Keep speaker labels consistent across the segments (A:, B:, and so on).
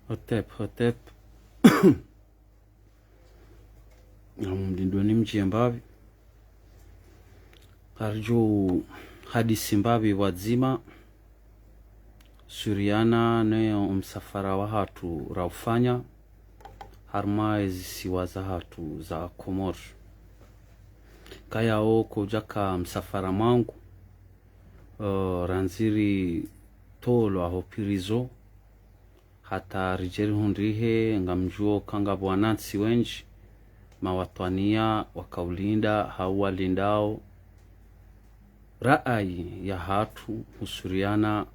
A: Hotep mlindoni mji mbavi karjo hadisi mbavi wadzima suriana nayo msafara wa hatu raufanya harma zisiwa za hatu za Komor kayao kujaka msafara mangu ranziri tolo aho pirizo hata rijeri hundrihe ngamjuo kanga bwanansi wenji mawatwania wakaulinda hawa lindao raai ya hatu husuriana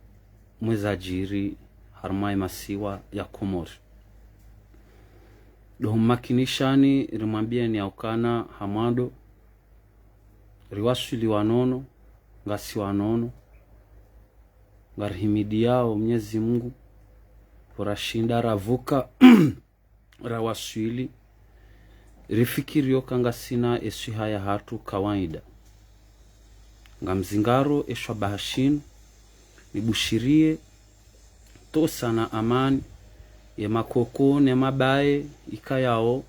A: mwezajiri harmai masiwa ya Komor dohumakinishani rimwambia ni aukana hamado riwasuli wanono ngasi wanono ngarhimidi yao Mwenyezi Mungu kurashinda ravuka rawaswili rifikirio kanga sina eswiha ya hatu kawaida ngamzingaro eshwabahashinu nibushirie tosa na amani ya makoko ne mabaye ikayao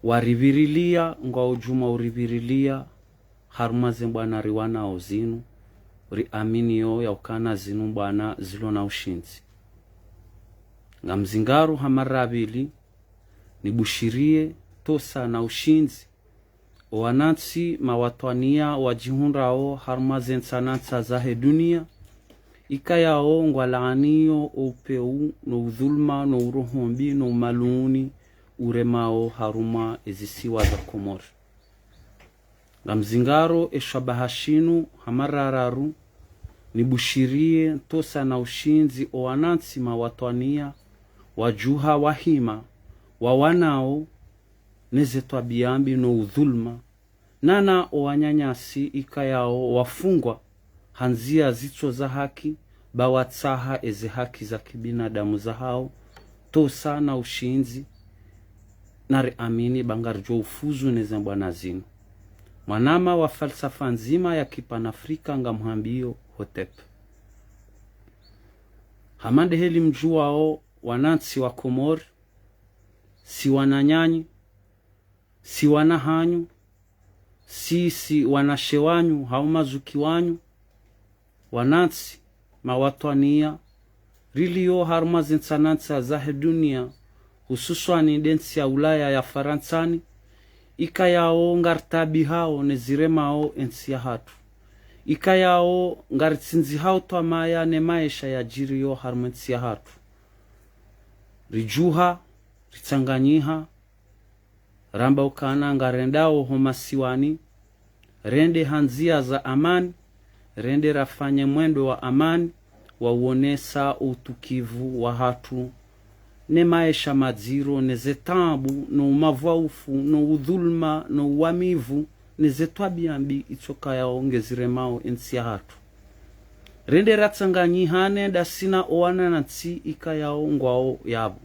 A: warivirilia ngwa ujuma urivirilia harumaze mbwana riwana ozinu ri aminio ya ukana zinu mbwana zilo na ushinzi ngamzingaru hamarabili nibushirie tosa na ushinzi wanansi mawatwania wajihunrao harumaze nsanansa zahe dunia ikayao ngwalaanio upeu no udhulma no urohombi no maluni uremao haruma ezisiwa za Komor ngamzingaro eshabahashinu hamarararu nibushirie tosa na ushinzi owanansi mawatwania wajuha wahima wawanao nezetwa biambi no udhulma nana owanyanyasi ikayao wafungwa hanzia zicho za haki bawatsaha eze haki za kibinadamu za hao tosa na ushinzi nari amini bangarjo ufuzu neze mbwana zinu mwanama wa falsafa nzima ya kipanafrika ngamhambio Hotep hamande heli mjuao wanansi wa Komor si wananyanyi si wanahanyu si wanashewanyu haumazuki wanyu wanansi mawatwania rilio haruma zinsanansa zahe dunia hususwani densi ya Ulaya ya Faransani ikayao ngartabi hao neziremao ensi ya hatu ikayao ngartsinzi hao twamaya ne maisha ya jirio haruma ensi ya hatu rijuha ritsanganyiha ramba ukana ngarendao homasiwani rende hanzia za amani rende rafanye mwendo wa amani wauonesa utukivu wa hatu ne maisha madziro ne zetambu no mavaufu no udhulma no uwamivu ne zetwabiambi itoka yao ngeziremao ensi ya hatu rende ratsanganyihane dasina owana natsi ikayao ngwao yabo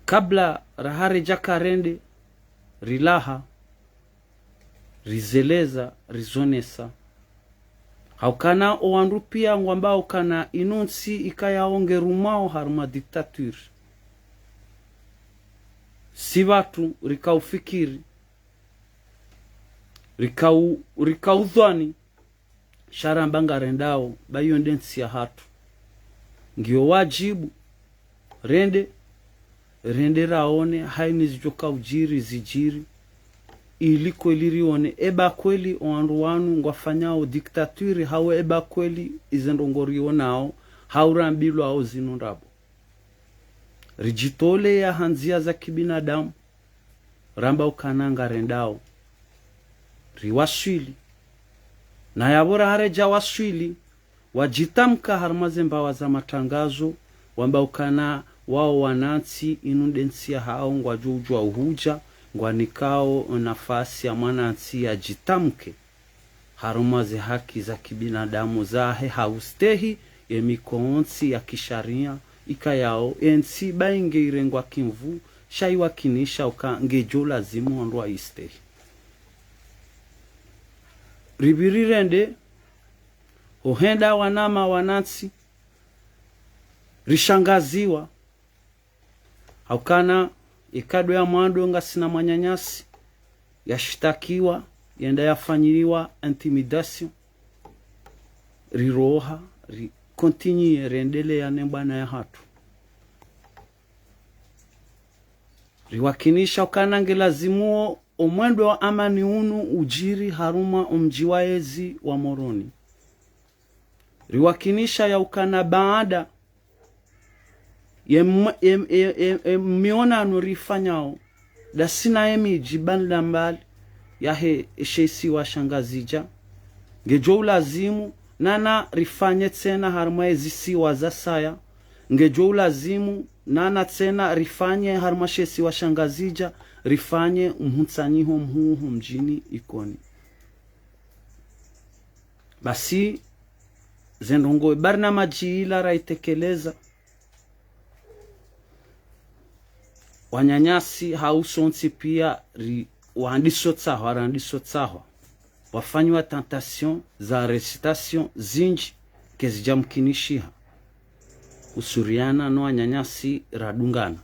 A: kabla rahare jaka rende rilaha rizeleza rizonesa haukana owandu pia ngwambao kana inunsi ikayaonge rumao haruma diktature si watu rikaufikiri rikaudhwani sharambanga rendao bayo ndensi ya hatu ngio wajibu rende raone haini zijoka ujiri zijiri iliko ilirione eba kweli oandu wanu ngwafanyao diktaturi hawe eba kweli izendongorio nao haurambilwa au zinundabo rijitole ya hanzia za kibinadamu ramba ukananga rendao riwaswili na yabora hareja waswili wajitamka harmazembawa za matangazo wamba ukana wao wanansi inundensia hao ngwajujwa uhuja ngwanikao nafasi ya mwanansi ya jitamke harumaze haki za kibinadamu zahe haustehi emikonsi ya kisharia ikayao ensi bainge irengwa kimvu shaiwa kinisha uka ngejo lazimu ondwa istehi ribirirende ohenda wanama wanansi rishangaziwa haukana ikado ya mwando nga sina manyanyasi yashtakiwa yenda yafanyiliwa intimidation riroha continue rendelea nembana ya hatu riwakinisha ukana ngelazimuo omwendo wa amani unu ujiri haruma umjiwaezi wa Moroni riwakinisha ya ukana baada mionano rifanyao da sina emiji banda mbali yahe eshesi wa shangazija ngejo ulazimu nana rifanye tena harmaezi siwa za saya ngejo ulazimu nana tena rifanye harmashesi wa shangazija rifanye mhutsanyiho mhuhu mjini ikoni basi zendongo barna majila raitekeleza wanyanyasi hausonsi pia waandiso tsahwa wafanywa tentation za recitation zinji kezijamkinishiha usuriana no wanyanyasi radungana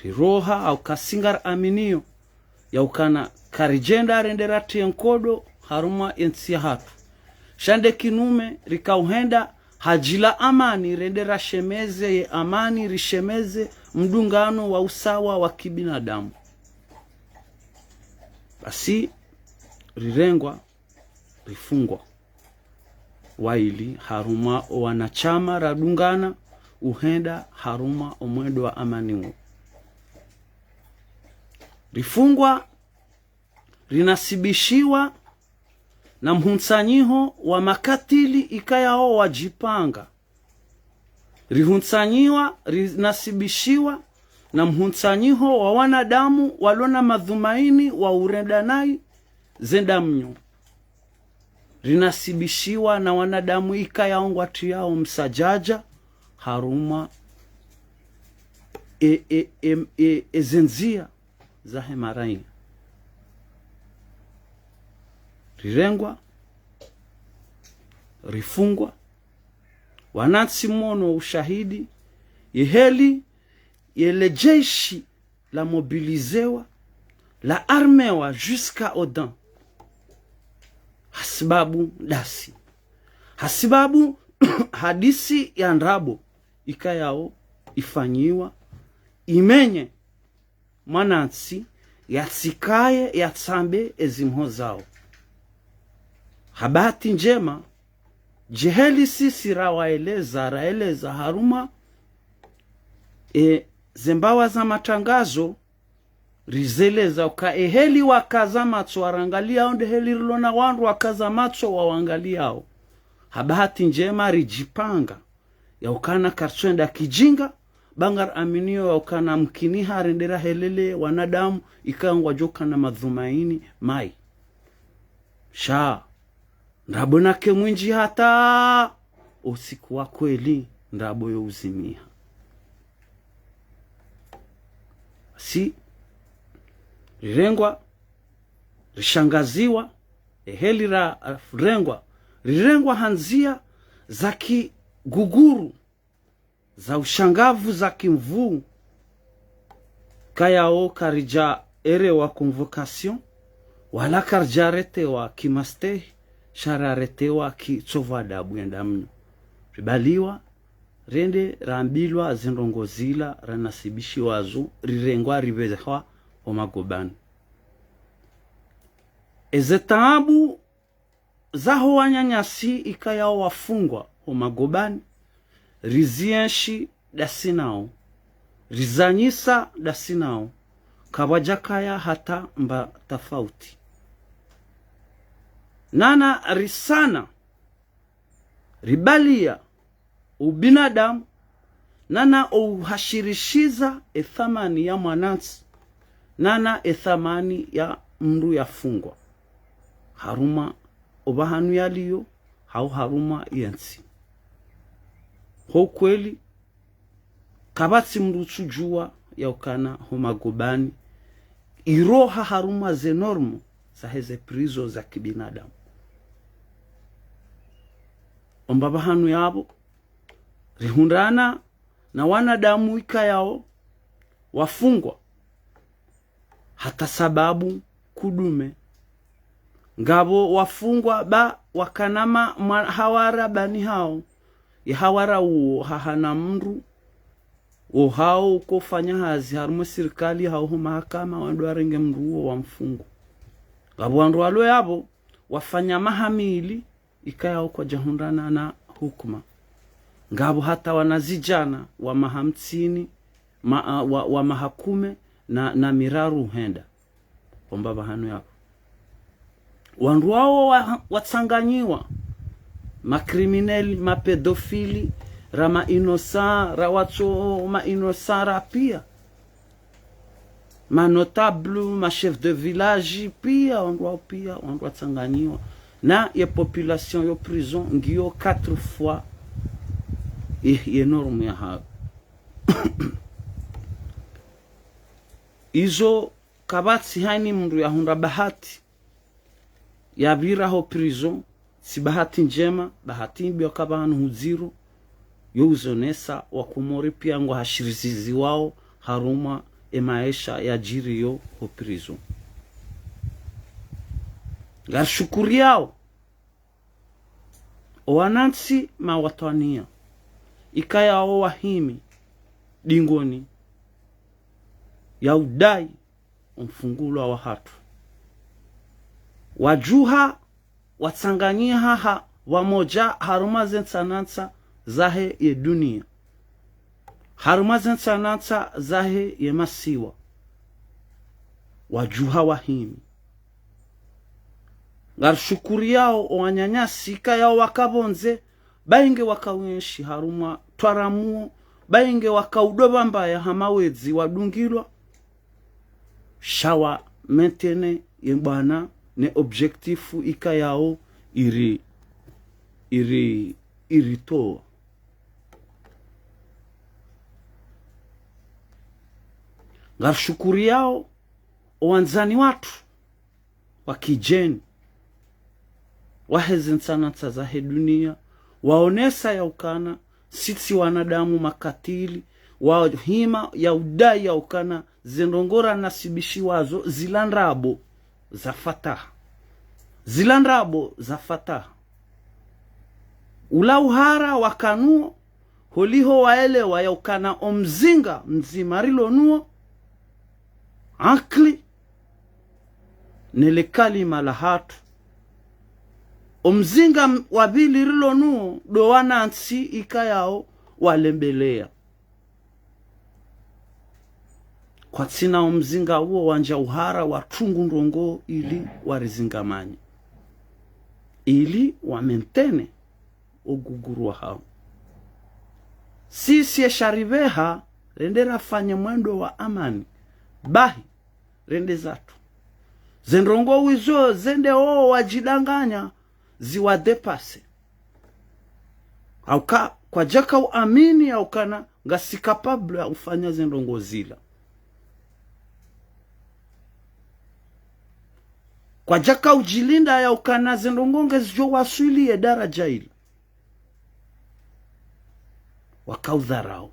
A: riroha au kasingar aminio ya ukana karijenda rendera tienkodo haruma ensia hatu shande kinume rikauhenda hajila amani rendera shemeze ye amani rishemeze mdungano wa usawa wa kibinadamu basi rirengwa rifungwa waili haruma wanachama radungana uhenda haruma omwedo wa amani uo rifungwa rinasibishiwa na mhunsanyiho wa makatili ikayao wajipanga rihunsanyiwa rinasibishiwa na mhunsanyiho wa wanadamu walona madhumaini wa urendanai zendamnyo rinasibishiwa na wanadamu ikayao watiao msajaja haruma ezenzia za hemaraini rirengwa rifungwa wanatsi mono ushahidi yeheli yele jeshi la mobilizewa la armewa jusqu'à Odan hasibabu dasi hasibabu hadisi ya ndrabo ikayao ifanyiwa imenye manatsi yatsikaye yatsambe ezimho zao habati njema jeheli sisi raeleza haruma zembawa za matangazo rizeleza uka eheli wakaza matso warangalia onde heli rilona wandu wakaza matso wawangaliao habati njema rijipanga ya ukana kartswenda kijinga bangar aminio ya ukana mkiniha rendera helele wanadamu ikangwa joka na madhumaini mai shaa ndabo nake mwinji hata usiku wa kweli ndabo yo uzimia si rirengwa rishangaziwa eheli rirengwa hanzia za kiguguru za ushangavu za kimvuu kayao karija ere wa convocation wala karjarete wa kimastehi shararetewa ki tsovada bwenda mno ribaliwa rende rambilwa zindongozila ranasibishi wazo rirengwa rivezwa omagobani ezetabu zaho wanyanyasi ikayao wafungwa omagobani rizienshi dasinao rizanyisa dasinao kawajakaya hata mba tafauti nana risana ribalia ubinadamu nana uhashirishiza ethamani ya mwanansi nana ethamani ya mndu yafungwa haruma obahanu yaliyo hau haruma yensi ho kweli kabatsi mndu tsujua ya ukana homagobani iroha haruma zenormu za heze prizo za kibinadamu ombabahanu yabo rihundana na wanadamu ika yao wafungwa hata sababu kudume ngabo wafungwa ba wakanama hawara bani hao ya hawara uo hahana mru o hao kufanya hazi harumu serikali hao mahakama wandu arenge mru uo wa mfungu ngabo wandu walo yabo wafanya mahamili ikaya kwa jahundana na hukuma ngabo hata wanazijana wa mahamtini wa mahakume na miraru henda kwamba bahanu yako wandu wao watsanganyiwa makriminali mapedofili rama inosa rawatso ma inosara pia manotable ma chef de village pia wandu watsanganyiwa na ya population yo prison ngiyo 4 fois enorme ya hapo izo kabati hani mndu ya hunda bahati ya vira ho prison si bahati njema bahati mbio kabanu huziro yo uzonesa wakumori pia ngo hashirizizi wao haruma maisha ya jiri yo ho prison gar shukuri yao wanansi mawatania ikaya o wahimi dingoni ya udai mfungulo wa hatu wajuha watsanganyia haha wamoja haruma zensanansa zahe ye dunia haruma zensanansa zahe ye masiwa wajuha wahimi ngar shukuri yao wanyanyasi kaya wakabonze bainge wakawenshi haruma twaramuo bainge wakaudoba mbaya hamawezi wadungilwa shawa mentene yebana ne objectifu ika yao irito ngar shukuri yao wanzani watu wakijeni wahezen sana za dunia waonesa ya ukana sisi wanadamu makatili wa hima ya udai ya ukana zendongora nasibishi wazo zilandrabo za fataha ula uhara wakanuo holiho waelewa ya ukana omzinga mzimarilo nuo akli nele kalima la hatu omzinga wabili rilo nuo do wanansi ikayao walembelea kwa tsina omzinga huo wanja uhara watungu ndongo ili warizingamanye ili wamentene ogugurwa hao sisi ya shariveha rendera fanye mwendo wa amani bahi rende zatu zendrongo wizo zende wajidanganya ziwa depase auka kwa jaka uamini au kana ngasi capable ya ufanya zendrongo zila kwa jaka ujilinda ya ukana zendongonge zijo waswili ya daraja ili wakaudharau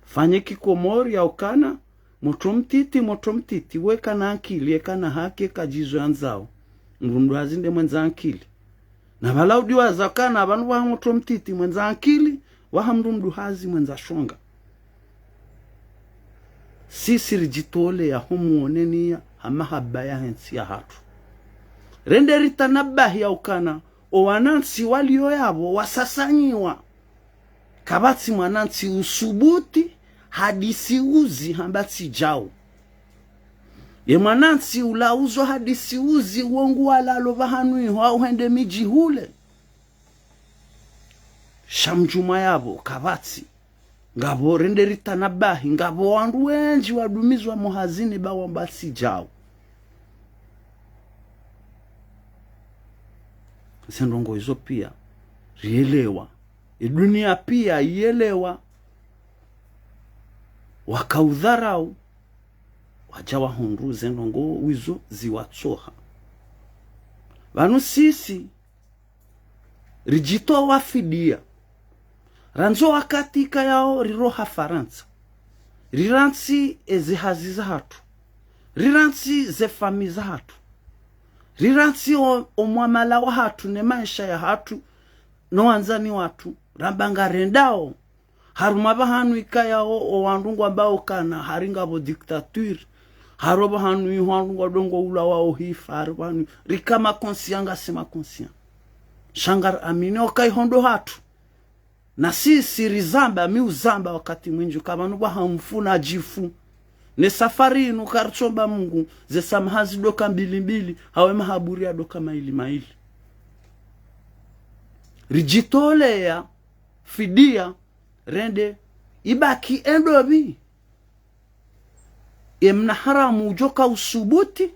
A: fanye kikomori ya ukana moto mtiti weka na akili eka na haki kajizo anzao mrundu hazinde mwenza akili na balaudi wazakana abantu wa moto mtiti mwenza akili wa mrundu hazi mwenza shonga sisi rijitole ya humuonenia hamahaba ya hensi ya hatu rende ritanabahi ya ukana o wanansi walio yabo wasasanyiwa kabati mwanansi usubuti hadisi uzi hambati jao ye mwanansi ulauzo hadisi uzi uongu walalo bahanui hao hende miji hule shamjuma yabo kabati ngabo rende ritanabahi ngabo wandu wenji wadumizwa muhazini bawa mbasi jao sendongo hizo pia rielewa dunia pia ielewa wakaudharau wajawa hundu zendongo wizo ziwatsoha vanu sisi rijito wafidia ranzo wakati ikayao riroha Faransa riransi ezihazi za hatu riransi zefami za hatu riransi omwamala wa hatu ne maisha ya hatu no wanzani watu rambanga rendao haruma bahanu ikayao owandu ambao kana haringa bo dictature haroba hanu ihwandu dongo ula wao hifarwanu rikama konsianga sema konsian shangar amini okai hondo hatu na sisi rizamba mi uzamba wakati mwinju kama nuba hamfuna jifu ne safari inu karchomba Mungu ze samhazi doka mbili hawe mahaburia doka maili rijitolea fidia rende ibaki endobi emna haramu joka usubuti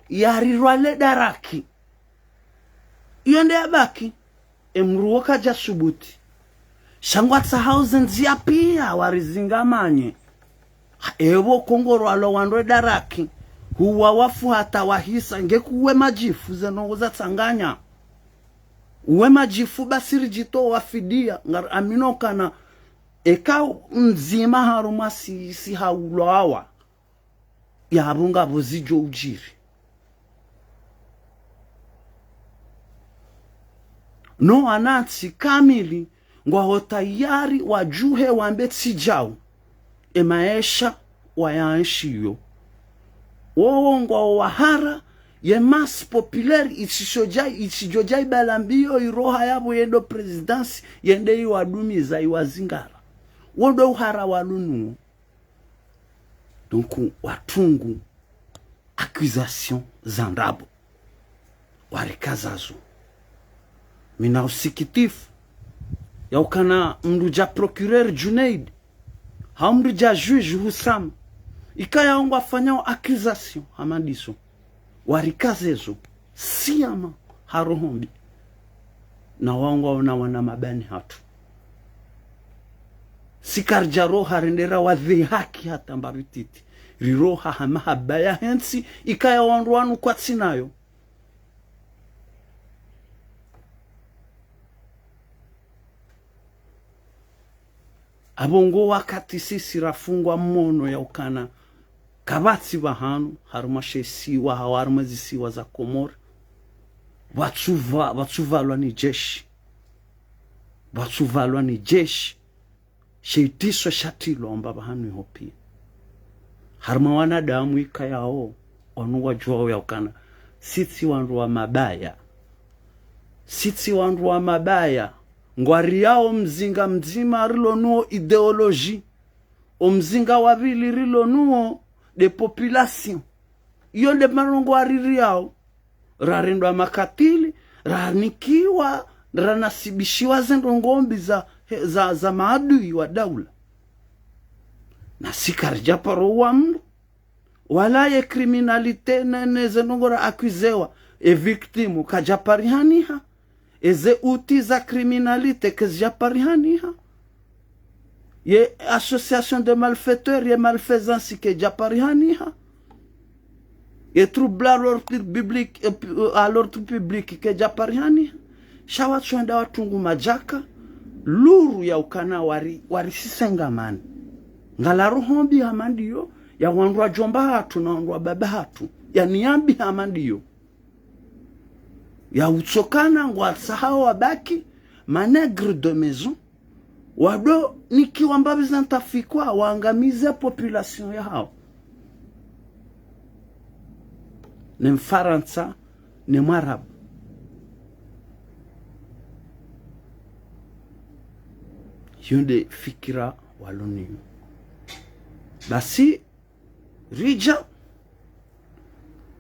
A: yarirwale daraki yonde abaki emruoka jasubuti shangwatsa thousands ya pia warizingamanye ewo kongoro alo wandwe daraki huwa wafu hata wahisa ngekuwe majifu zenoza tsanganya uwe majifu basiri jito wafidia ngar amino kana eka mzima haruma si haulawa ya harunga bozijo ujiri no anatsi kamili ngwa hotayari wajuhe wambetsi jau emaesha wayanshiyo wowo ngwa wahara ye mas populaire ichijojai balambio iroha yabo yendo presidency yende iwadumiza iwazingara wodo uhara walunu donc watungu accusation zandabo warikazazo mina usikitifu ya ukana mruja procureur Junaid hamruja juge Husam ikaya ongo afanyao accusation hamadiso warikazezo siyama harohombi na wango na wana mabani hatu sikarja roha rendera wadhi haki hata mbarititi riroha hamahabaya hensi ikaya wanruanu kwa tsinayo abongo wakati sisi rafungwa mono ya ukana kabatsi bahanu haruma shesiwa hawaruma zisiwa za Komori watsuvalwa ni jeshi sheitiso shatilo amba bahanu ihopia haruma wanadamu ikayao onuwa juwa ya ukana sitsi wanru wa mabaya ngwari yao mzinga mzima rilo nuo ideoloji omzinga wabili rilo nuo de population iyo de marongo ariri yao rarendwa makatili ranikiwa ranasibishiwa zendo ngombi za maadui wa daula na sikarja paro wa mdu wala ye kriminalite neze nongora akuzewa e victimu kajaparihaniha eze uti za kriminalite kezjaparihaniha ye association de malfaiteurs ye malfaisance ke japarihaniha ye trouble à l'ordre public ke japarihaniha shawa chwenda watungu majaka luru ya ukana wari sisengamani ngala rohombi hamandiyo ya wanrwa jomba hatu na wanrwa baba hatu ya niambi hamandiyo ya utsokana ngwa sahao wabaki manegre de maison wado niki wambabiza ntafikwa waangamize population ya hao ni Mfaransa ni Mwarabu yunde fikira waloniyo basi rija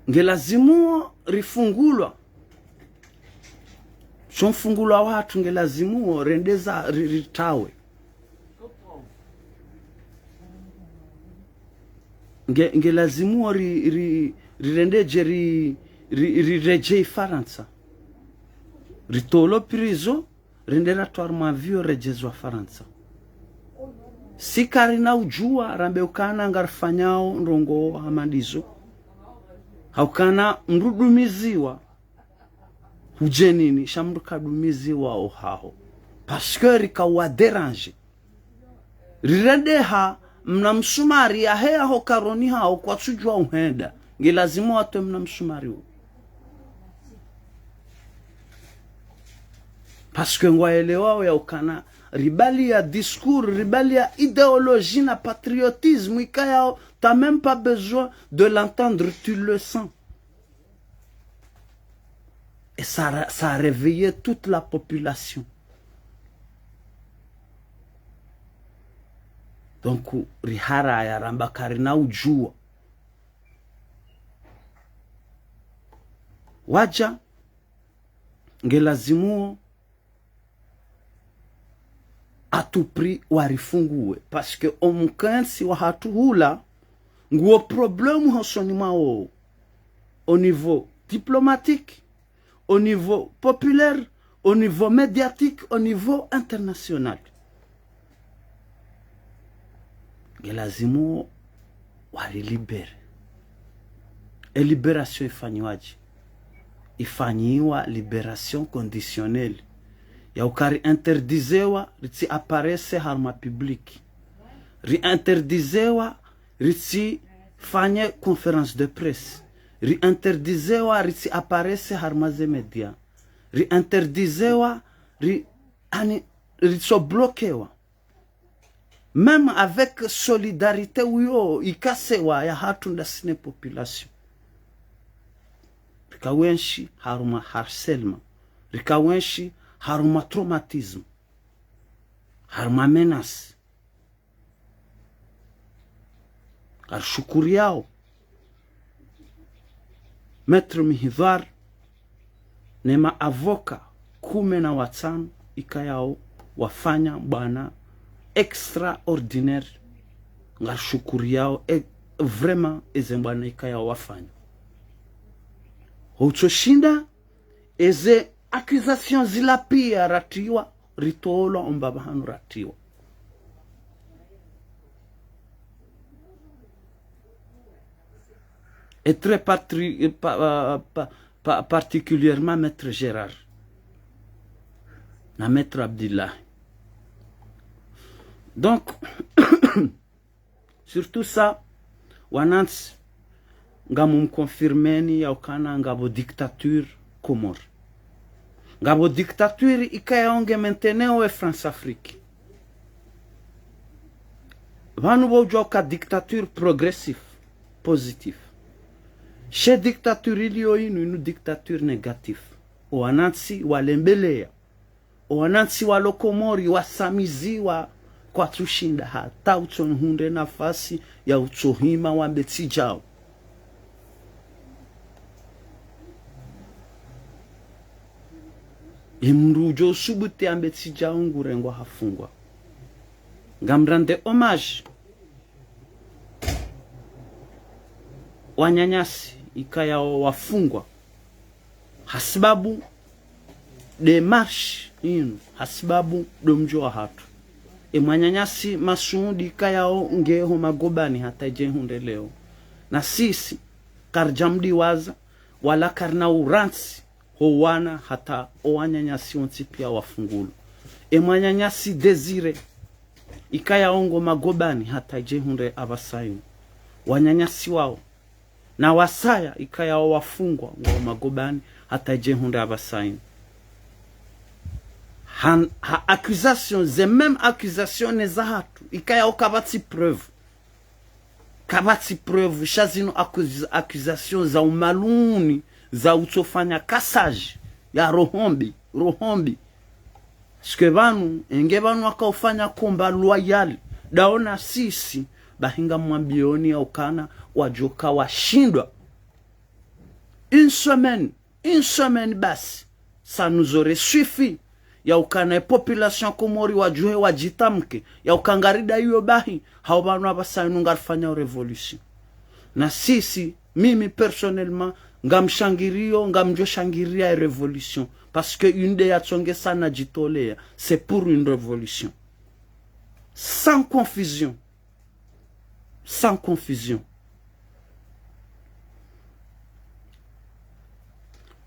A: ngelazimuo rifungulwa shonfungulwa watu ngelazimuo rendeza ritawe ngelazimuo rirendeje rirejei Faransa ritolo prizo rendera twarma vio rejezwa Faransa sikari na ujua rambe ukana ngarfanyao ndongo hamandizo haukana mrudumiziwa hujenini shamru kadumizi wao hao parce que rikawa déranger riredeha mna msumari ya hea ho karoni hao kwa tujua uhenda ngilazimu watu mna msumari huo parce que ngwaelewao ya ukana ribali ya discours, ribali ya idéologie na patriotisme ikayao t'as même pas besoin de l'entendre, tu le sens. Et ça a réveillé toute la population. Donc, rihara ya rambakari na ujua. Waja, ngelazimuo, à tout prix warifungue. Parce que omukansi wa hatu hula, nguo problème hosoni mao. Au niveau diplomatique, au niveau populaire, au niveau médiatique, au niveau international. Ngelazimuo walilibere. Et libération ifanywaji. Ifanyiwa libération conditionnelle. Ya ukari interdizewa ritsi aparece harma public. Interdizewa ritsi fanye conférence de presse. Interdizewa ritsi aparece harma ze media. Interdizewa ritso bloquewa. Même avec solidarité uyo ikasewa ya hatu ndasine population. Rikawenshi haruma harcèlement. Rikawenshi haruma traumatisme. Haruma menace. Kar shukuri yao. Maître Mihidhar nema avoka 15 ikayao wafanya bwana extraordinaire. Ngar shukuri yao vraiment ezembwana ikayao wafanya. Uchoshinda eze accusation zila pia ratiwa ritolo ombabahanu ratiwa. Et très particulièrement Maître Gérard na Maître Abdillah. Donc, surtout ça, wanansi ngamu mkonfirmeni ya ukana ngabo dictature Comore. Ngabo dictature ikayaonge mainteneo e France-Afrique. Vanu bojua ka dictature progressif, positif. Chez dictature ilio inu dictature négatif. Wanansi walembelea. Wanansi walokomori wasamiziwa kwa tushinda hata utonhunde nafasi ya utohima wa betijao. Imrujo subute ambetijao ngurengwa hafungwa. Ngamrande hommage wanyanyasi ikayao wafungwa hasibabu demarche inu hasibabu domjo wa hatu. Mwanyanyasi masuudi ikayao ngeho magobani hata jehunde leo. Na sisi karjamdi waza wala karna uransi howana hata owanyanyasi onti pia wafungulu. Mwanyanyasi desire ikayao ngo magobani hata jehunde abasayu. Wanyanyasi wao na wasaya ikayao wafungwa ngo magobani hata jehunde abasayu. Accusation, ces mêmes accusations ne zahatu. Ikayao kabati preuve. Kabati preuve. Shazino accusation za umaluni. Za utofanya kasaji. Ya rohombi. Rohombi. Sike vanu. Enge vanu wakaufanya komba loyal. Daona sisi. Bahinga mwambioni ya ukana. Wajoka washindwa. Une semaine basi. Ça nous aurait suffi. Ya ukana population Komori wajue wajitamke. Ya ukangarida hiyo bahi. Hao banu abasainu ngarfanya revolution. Na sisi, mimi personnellement, ngamjo shangiria revolution. Parce que une de ya tsonge sana jitolea. C'est pour une révolution. Sans confusion. Sans confusion.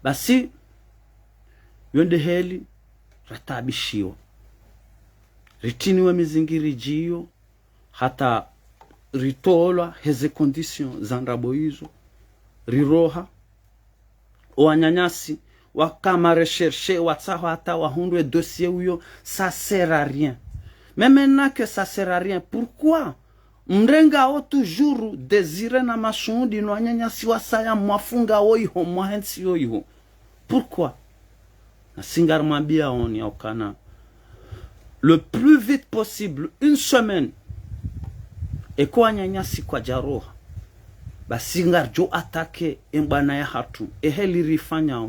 A: Basi, yonde heli ratabishiwa ritiniwe mizingiri jiyo hata ritola heze condition za nrabo hizo riroha wanyanyasi wakama recherche watsaho hata wahundwe dossier huyo ça sert à rien. Mais maintenant que ça sert à rien, pourquoi mrenga o toujours désiré na mashundi no anyanyasi wasaya mwafunga oiho mwahensi oiho? Pourquoi? Na singar mabia on ya okana le plus vite possible, une semaine et kwa nyanyasi kwa jaroha basingar jo atake imbana ya hatu eheli rifanya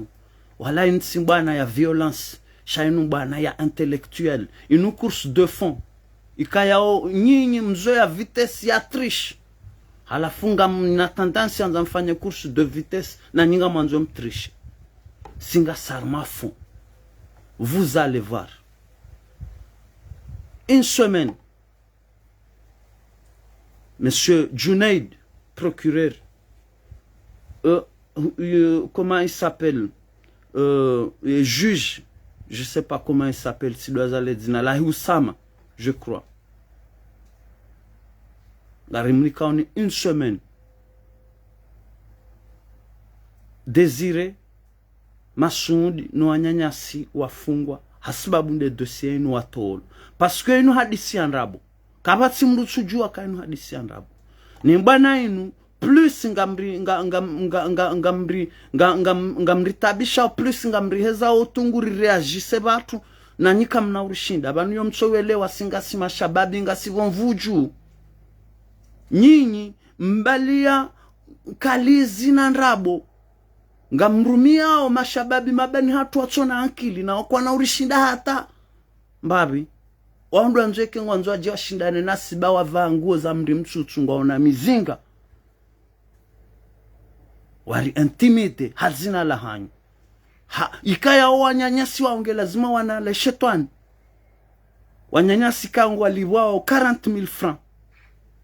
A: wala insimbana ya violence shainu bana ya intellectuel une course de fond ikayao nyinyi mzoea vitesse ya triche halafunga na tendance anza mfanye course de vitesse na nyinga mwanzo mtriche singa sarma fond. Vous allez voir une semaine monsieur Junaid procureur comment il s'appelle juge, je sais pas comment il s'appelle, si doit aller dire la Houssama, je crois. La Rimlika on est une semaine désiré masundi no anyanyasi wafungwa hasibabu nde dossier inu watolo parce que inu hadisi anrabo kabati mrutujua ka inu hadisi anrabo ni mbana inu plus ngamri tabisha plus ngamri heza otunguri reagise batu na nyika mna urushinda abantu yo mtsowelewa singasi mashababi ngasivomvuju nyinyi mbalia kalizi na nrabo ngamrumia o mashababi mabani hatu watsona akili na kwa na urishinda hata mbabi waundu anzeke ngwanzo aje washindane nasi bawa vaa nguo za mri mtsutsu ngaona mizinga wali intimide hazina la hanyu ikaya wanyanyasi waonge lazima wanale shetani wanyanyasi kangu waliwao 40,000 francs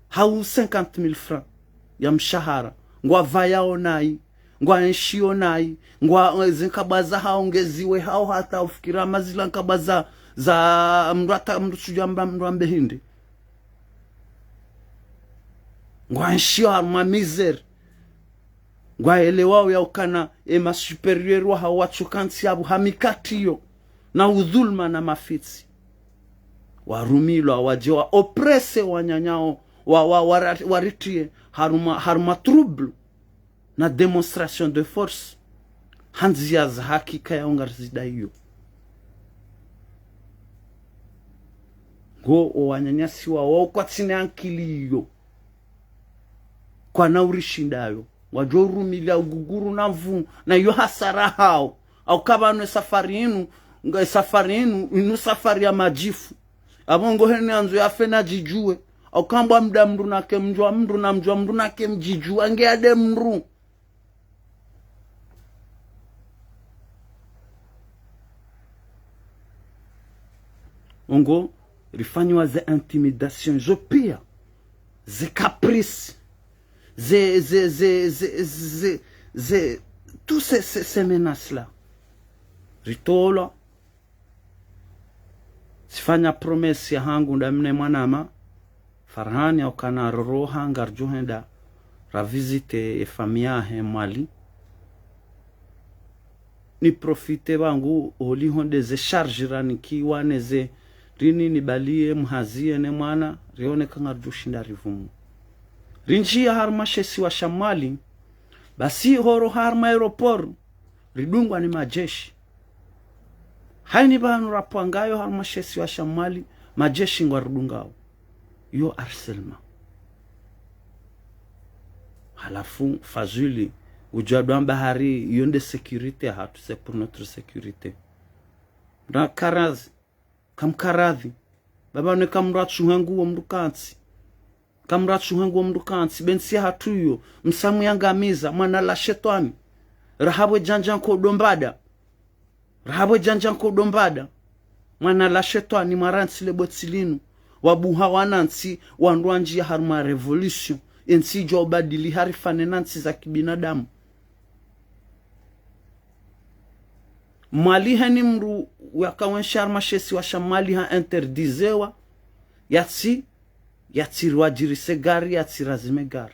A: hau 50,000 francs ya mshahara ngwa vayao nai ngwa nshio nai ngwa zinkabaza haongeziwe hao hata ufikira mazila nkabaza za mrata mrusujamba mrambe hindi ngwa nshio harma misere ngwa elewao ya ukana ema superior wa hawachukansi abu hamikatiyo na udhulma na mafitsi warumilo wajewa oprese wanyanyao waritie haruma trouble na demonstration de force hanzia za hakika ya ungarzida hiyo go wanyanyasi wao kwa tsine ankili hiyo kwa naurishindayo wajoru milia uguguru na mvu na yu hasara hao au kabano safari inu inu safari ya majifu abongo hene anzo ya fena jijue au kamba mda mru na ke mjua mru na mjua mru na ke mjiju ange ade mru ongo rifanywa ze intimidation zo pia ze caprice tous ces menaces là ritola sifanya promesse ya hangu ndamne mwanama Farhani au kana roha ngarjuhenda ra visite famia he Mali ni profite bangu oli honde ze charge raniki waneze rini ni balie mhazie ne mwana rione kangarjushinda rivumu rinjia harma shesi wa shamali basi horo harma aeroport ridungwa ni majeshi haini banu rapangayo harma shesi wa shamali majeshi ngwa ridungao yo harcèlement halafu fazuli ujadwa bahari yonde sécurité hatu c'est pour notre sécurité na karazi kamkaradhi baba ne kamratsu hangu wa mdukansi kamratsu hangu wa mdukansi bensi hatuyo msamu yangamiza mwana la shetani rahabwe janjan ko dombada mwana la shetani maransi le botsilinu wabuha wanansi wanduanji ya haruma revolution ensi jo badili harifane nansi za kibinadamu mali hani mru wakawensha mashesi washa mali ha interdizewa yatsi rwajirise gari yatsi razime gari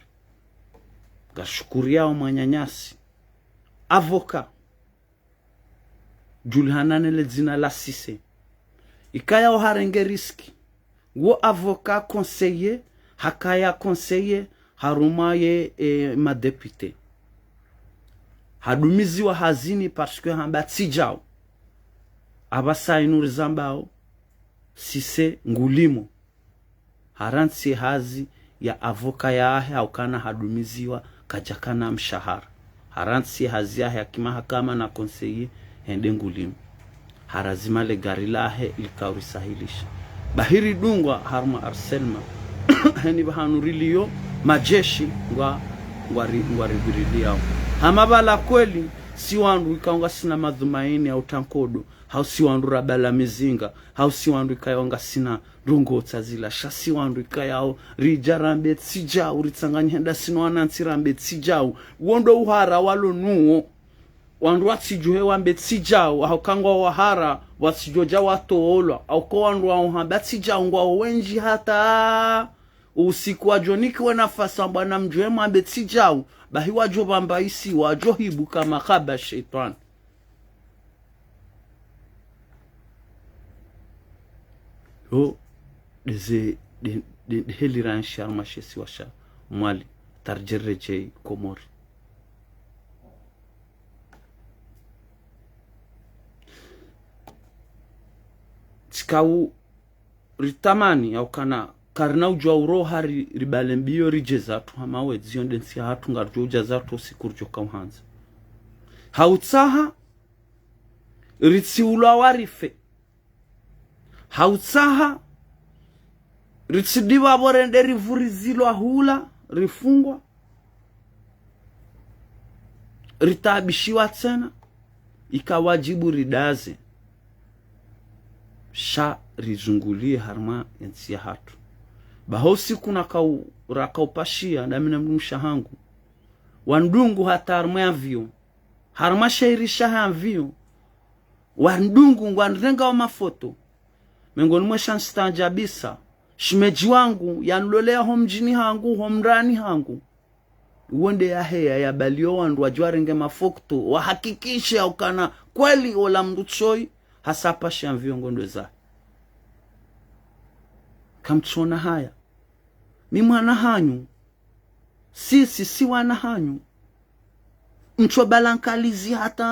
A: gashukuria wa manyanyasi avoka julhanane le zina la sise ikaya o harenge riski wo avoka conseiller hakaya conseiller harumaye madepute hadumizi wa hazini parce que hamba tijao abasa inuri zambao sise ngulimo haransi hazi ya avoka yahe au kana hadumiziwa kajakana mshahara haransi hazi yahe ya kimahakama na conseiller hende ngulimo harazima le gari lahe ilikaurisahilisha bahiri dungwa harma arselma heni bahanurilio majeshi ngwaribirilia hamabala kweli si wandu ikaonga sina madhumaini au tankodo hau si wandu rabala mizinga hau si wandu ikaonga sina rungo tazila shasi wandu ikayao rijarambe tsijau ritsanganyenda sino wanansi rambe tsijau wondo uhara walo nuo wandu watsijuhe wambe tsijau hau kangwa wahara watsijoja watoolwa au kwa wandu wahamba tsijau ngwa wenji hata usiku wa joniki wanafasa mbana mjue mwambe tsijau bahi wajo bamba isi wajo hibu kama khaba shaitan yo deze de heliran sharma shesi washa mwali tarjereje komori tsikau ritamani au kana karna ujwa uroha ribalembio rijezatu hamawe ziondensi hatu ngarjoja zatu sikurjo kamhanza hautsaha ritsiulwa warife hautsaha ritsidiwa borende rivurizilwa hula rifungwa ritabishiwa tena ikawajibu ridaze sha rizungulie harma ensi hatu bahosi kuna rakaupashia na mina mshahangu wandungu hata armavio harma shairisha havio wandungu ngwanrenga wa mafoto mengoni mwesha nstajabisa shimeji wangu yanlolea homjini hangu homrani hangu uonde ya heya ya balio wandu wajwarenge mafoto wahakikishe au kana kweli ola mruchoi hasapa shamvio ngondo za kamchona haya mi mwana hanyu sisi si wana hanyu mchwa balankalizi hata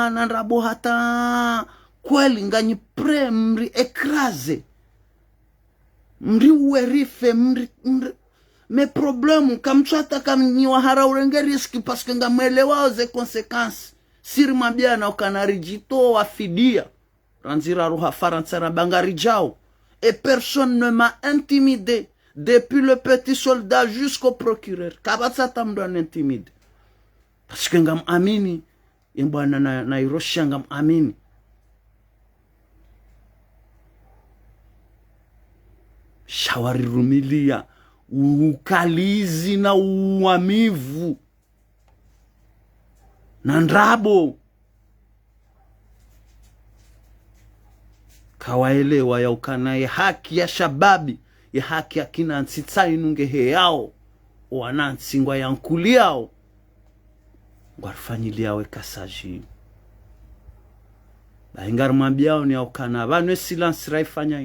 A: nanrabo hata kweli nganyi pre mri ekraze mri uwerife mri me problemu kamchwa hata kamnyiwa hara urenge riski paske nga mwelewao ze konsekansi siri mabiana ukanarigito wa fidia ranzira ruha farantsara bangari jao et personne ne m'a intimidé depuis le petit soldat jusqu'au procureur kabatsa tamdo n'intimide parce que ngam amini imbwana na irosha ngam amini shawari rumilia ukalizi na uamivu na ndrabo kawaelewa ya ukana ya haki ya shababi ya haki ya kina nsitsa inunge heyao wanantsingwa ya nkuliao ngwarifanyiliawe kasaji baingar mambiao ni ya ukana banwe silence raifanya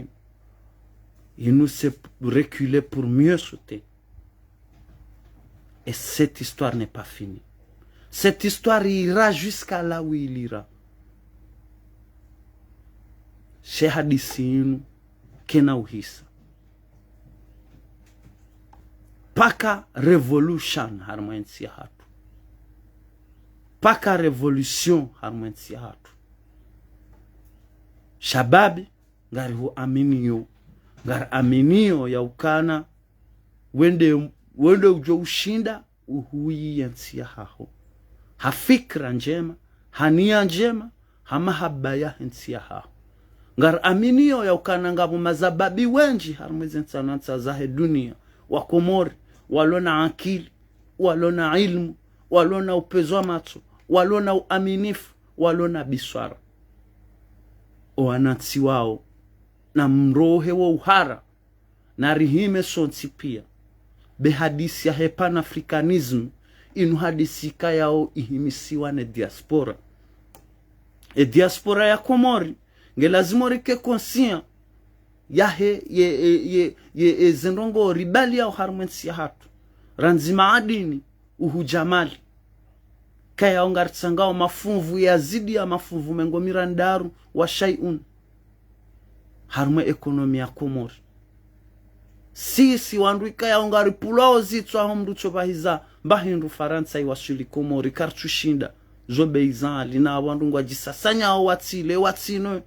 A: yu nous se reculer pour mieux sauter et cette histoire n'est pas finie cette histoire ira jusqu'à là où il ira shehadisinu kena uhisa paka revolution harmwensi hatu paka revolution harmwensi hatu shababi ngari hu aminio ngari aminio ya ukana wende ujo ushinda uhui yansi ya haho hafikra njema hania njema hamahaba ya yansi ya haho ngar aminio ya ukana ngabu mazababi wenji harmwezi nsanansa zahe dunia wakomori walona akili walona ilmu walona upezo macho walona uaminifu walona biswara wanansi wao na mrohe wa uhara na rihime sonsi pia be hadisi ya pan-africanism inu hadisi kayao ihimisiwa ne diaspora diaspora ya Komori nge lazima rike conscient yahe ye zenrongo ribali ya harmensi ya hatu ranzima adini uhujamali kaya ongartsangao mafunvu ya zidi ya mafunvu mengo mirandaru wa shay'un harme ekonomi ya Komori sisi wandu ikaya ongari pulao zitswa homdu chobahiza mbahindu Faransa iwasuli Komori karchushinda zobeizan lina wandu ngwajisasanya au watsile watsino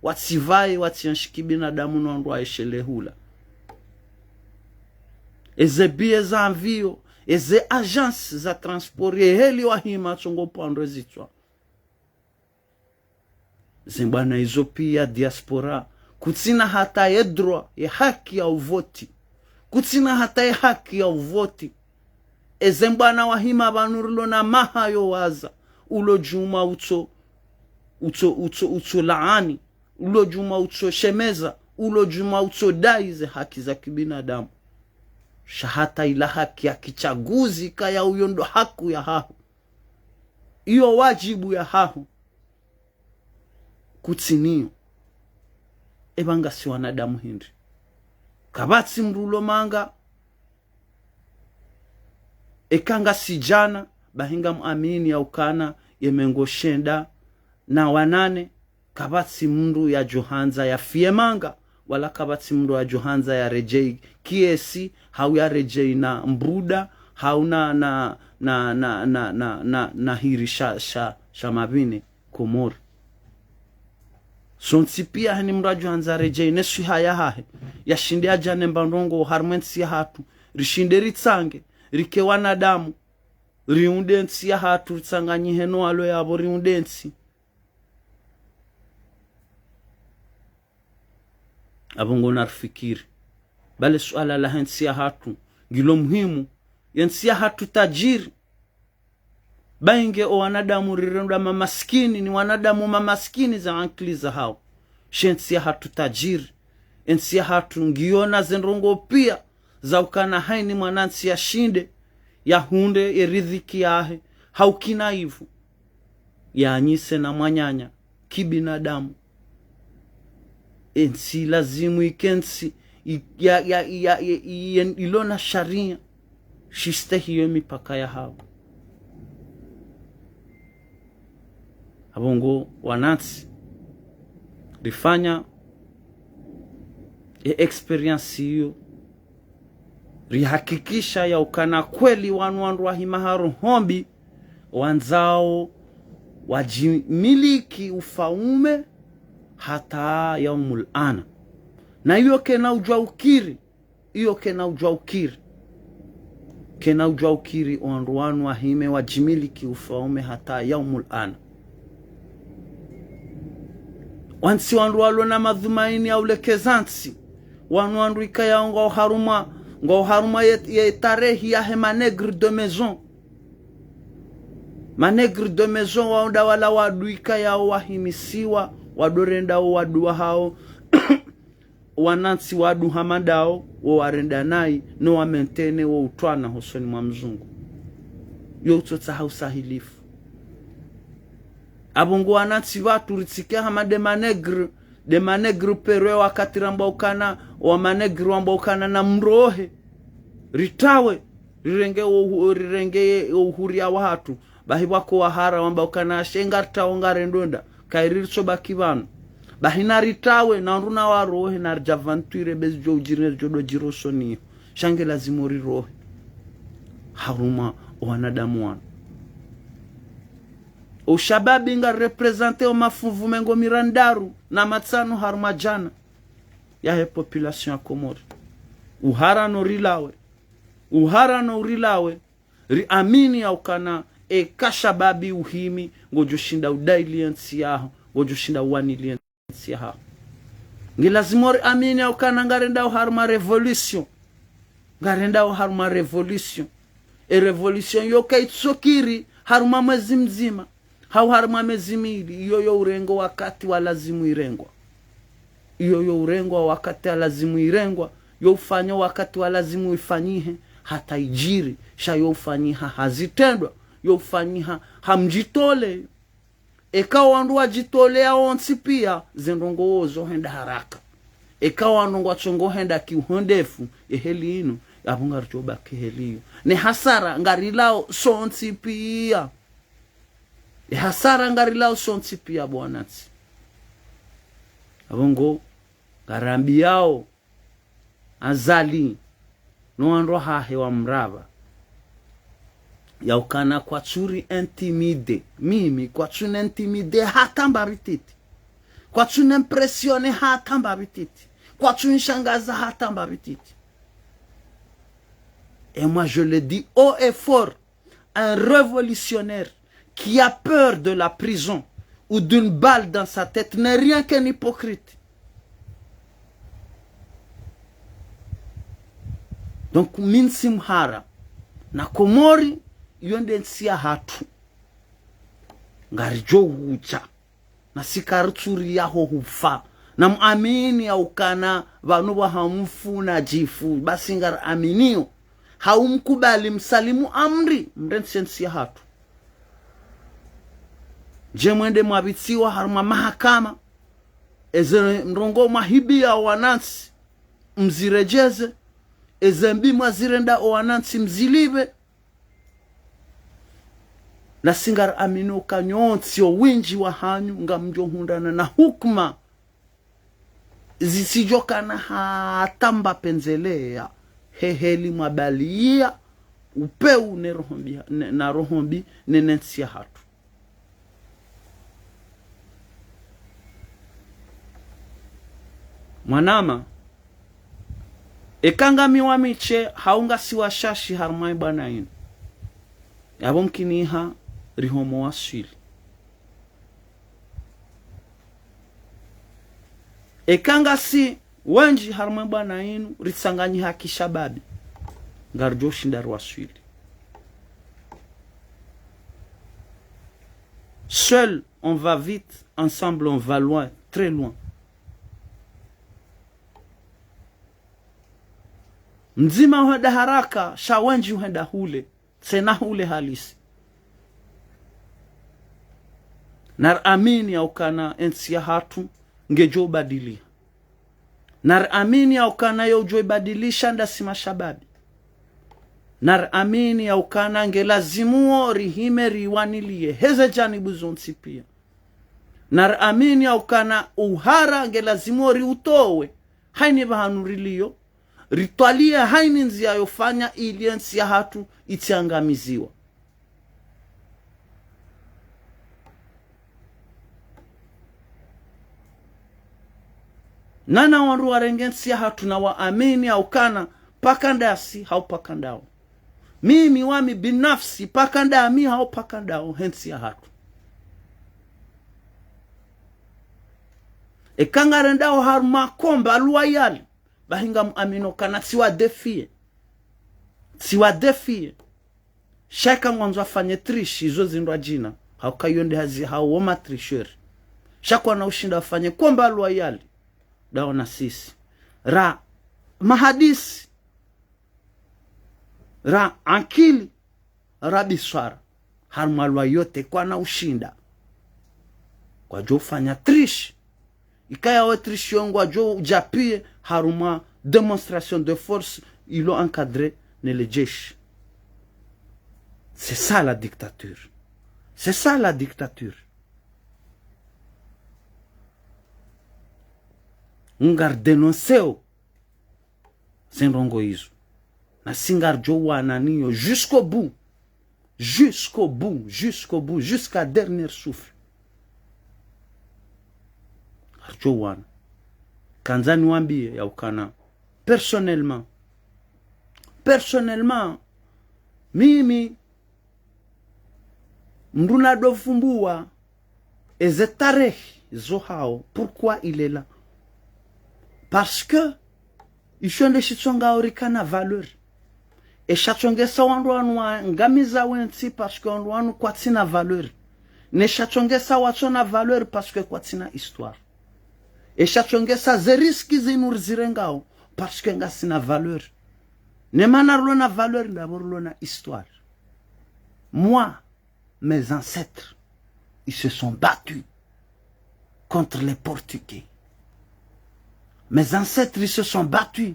A: watsivaye watsianshiki binadamu nwandu aeshelehula eze bie za mvio eze agence za transport heli wahima chongo pando zitswa zimbana hizo pia diaspora kutsina hata ye droit ye haki ya uvoti kutsina hata ye haki ya uvoti eze mbana wahima banurilo na mahayo waza ulo juma uto laani ulo juma uto shemeza ulo juma uto daize haki za kibinadamu shahata ila haki ya kichaguzi kaya uyondo haku ya hahu iyo wajibu ya hahu kutsinio ebanga si wanadamu hindi kabatsi mrulo manga ekanga sijana bahinga muamini ya ukana yemengo shenda na wanane kabatsi mndu ya Johanza ya fiemanga wala kabatsi mndu ya Johanza ya rejei kiesi hau ya rejei na mbruda hau na hiri sha mabine Komori sonsi pia hani mndu ya Johanza rejei nesu haya hahe ya shinde ajane mbandongo harmensi ya hatu rishinde ritsange rike wanadamu riundensi ya hatu ritsanganyi heno alo yabo riundensi abongo narfikiri bale suala la hensi ya hatu gilo muhimu yensi ya hatu tajiri bainge o wanadamu rirenda mamaskini ni wanadamu mamaskini za ankliza hao shensi ya hatu tajiri ensi ya hatu ngiona zenrongo pia za ukana haini mwanansi ya shinde ya hunde eridhiki yahe haukina hivu ya anyise na mwanyanya kibinadamu ensi lazimu ikensi ilona sharia shiste hiyo mipaka ya hao abongo wanansi rifanya experience hiyo rihakikisha ya ukana kweli wanwandu wa himaharu hombi wanzao wajimiliki ufaume hata yaumul ana na hiyo kena ujwa ukiri hiyo kena ujwa ukiri wandu wanu wa hime wajimiliki ufaume hata yaumul ana wansi wandu walo na madhumaini ya ulekezansi wandu ikaya ngo haruma ye tarehi ya he manegre de maison waunda wala waduika ya wahimisiwa wadorenda wadua hao wanansi wadu hamadao warenda nai no wamentene utwana hosoni mwa mzungu yo utotsa hausahilifu abongo wanansi watu ritsike hamade de manegre perwe wakati rambaukana wa manegre rambaukana na mrohe ritawe rirenge uhuria watu bahi wako wahara rambaukana shengarta ongarendonda kairiritso bakivano bahina ritawe na nduna warohe na javanture bezjo ujire jodo jirosoni shange lazima rirohe haruma wanadamu wana ushababi nga represente o mafuvu mengo mirandaru na matsano haruma jana ya he population ya Komori uhara no rilawe ri amini ya ukana kashababi uhimi ngojo shinda udailiensi yaho ngojo shinda waniliensi yaho ngilazimori amini ya ukana ngarenda haruma revolution revolution yoka itsokiri haruma mwezi mzima hau harma mezimili iyo urengo wakati wa lazimu irengwa, iyo urengwa wakati wa lazimu irengwa, yo ufanya wakati wa lazimu ifanyihe hata ijiri sha yo ufanyiha hazitendwa, yo ufanyiha hamjitole eka wandu wajitolea onsi pia zendongo ozo henda haraka eka wandu wachongo henda kiuhondefu eheli inu abunga ritoba keheliyo ne hasara ngarilao sonsi pia hasara ngarilao sonsi pia bwanatsi abungo garambi yao azali no andro hahe wa mrava yaukana kwa churi intimide mimi kwa chuni intimide hata mbarititi kwa chuni impressione hata mbarititi kwa chuni shangaza hata mbarititi. Et moi je le dis haut et fort, un révolutionnaire qui a peur de la prison ou d'une balle dans sa tête n'est rien qu'un hypocrite. Donc minsimhara na komori yonde nsia hatu ngarijo hucha na sikarutsuri yaho hufa na muamini au kana vanu wa hamfu na jifu basi ngar aminio haumkubali msalimu amri mrensensia hatu je mwende mwabitsiwa harma mahakama eze mrongo mahibi ya wanansi mzirejeze ezembi mwazirenda wanansi mzilibe na singar amino kanyonsio winji wa hanyu nga mjohundana na hukma zisijokana hatamba penzelea heheli mabalia upeu na rohombi nenensia hatu. Mwanama ekanga miwa miche haunga siwa shashi harmai bana inu yabo mkiniha rihomo wasili ekanga si wenji harmai bana inu ritsanganyi haki shababi ngarjo shindar wasili. Seul on va vite, ensemble on va loin, très loin. Mzima huenda haraka, shawenji huenda hule, sena hule halisi. Nar amini ya ukana ensia hatu, ngejo badilia. Nar amini ya ukana yo ujoi badilisha ndasima shababi. Nar amini ya ukana nge lazimuo rihime riwanilie, heze janibu zonsi pia. Nar amini ya ukana uhara nge lazimuo riutowe, haini bahanurilio, ritualia haini nzia yofanya iliensi ya hatu itiangamiziwa. Nana wanru warengensi ya hatu na waamini ya ukana pakandasi hau pakandao. Mimi wami binafsi pakandami hau pakandao hensi ya hatu. Ekangarendao haruma komba loyal. Bahinga muamino kana siwa defie shaka mwanzo afanye trishi izo zindwa jina haukayonde hazi hawoma trisheri shaka na ushinda afanye komba loyal daona sisi ra mahadisi ra ankili ra biswara harmalwa yote kwa na ushinda kwa jo fanya trishi ikaya we trishi yongwa jo ujapie haruma démonstration de force ils l'ont encadré ne le jesh. C'est ça la dictature. C'est ça la dictature. Ungar dénonceo Senrongo izo. Na singar jo wananiyo jusqu'au bout. Jusqu'au bout. Jusqu'au bout. Jusqu'à dernier souffle. Jo wana. Kanzani wambie ya ukana. Personnellement, mimi mruna dofumbua ezetarehi zohao. Pourquoi il est là? Parce que ishonde shitsonga orikana valeur. E shatsonge sa wandu anwa ngamiza wensi parce que wandu anu kwa tina valeur. neshachongesa watsona valeur parce que kwa tina histoire eshachongesa ze riski zinu zirengao parce que ngasina valeur ne manarlona valeur ndaborlona histoire. Moi, mes ancêtres, ils se sont battus contre les Portugais. Mes ancêtres, ils se sont battus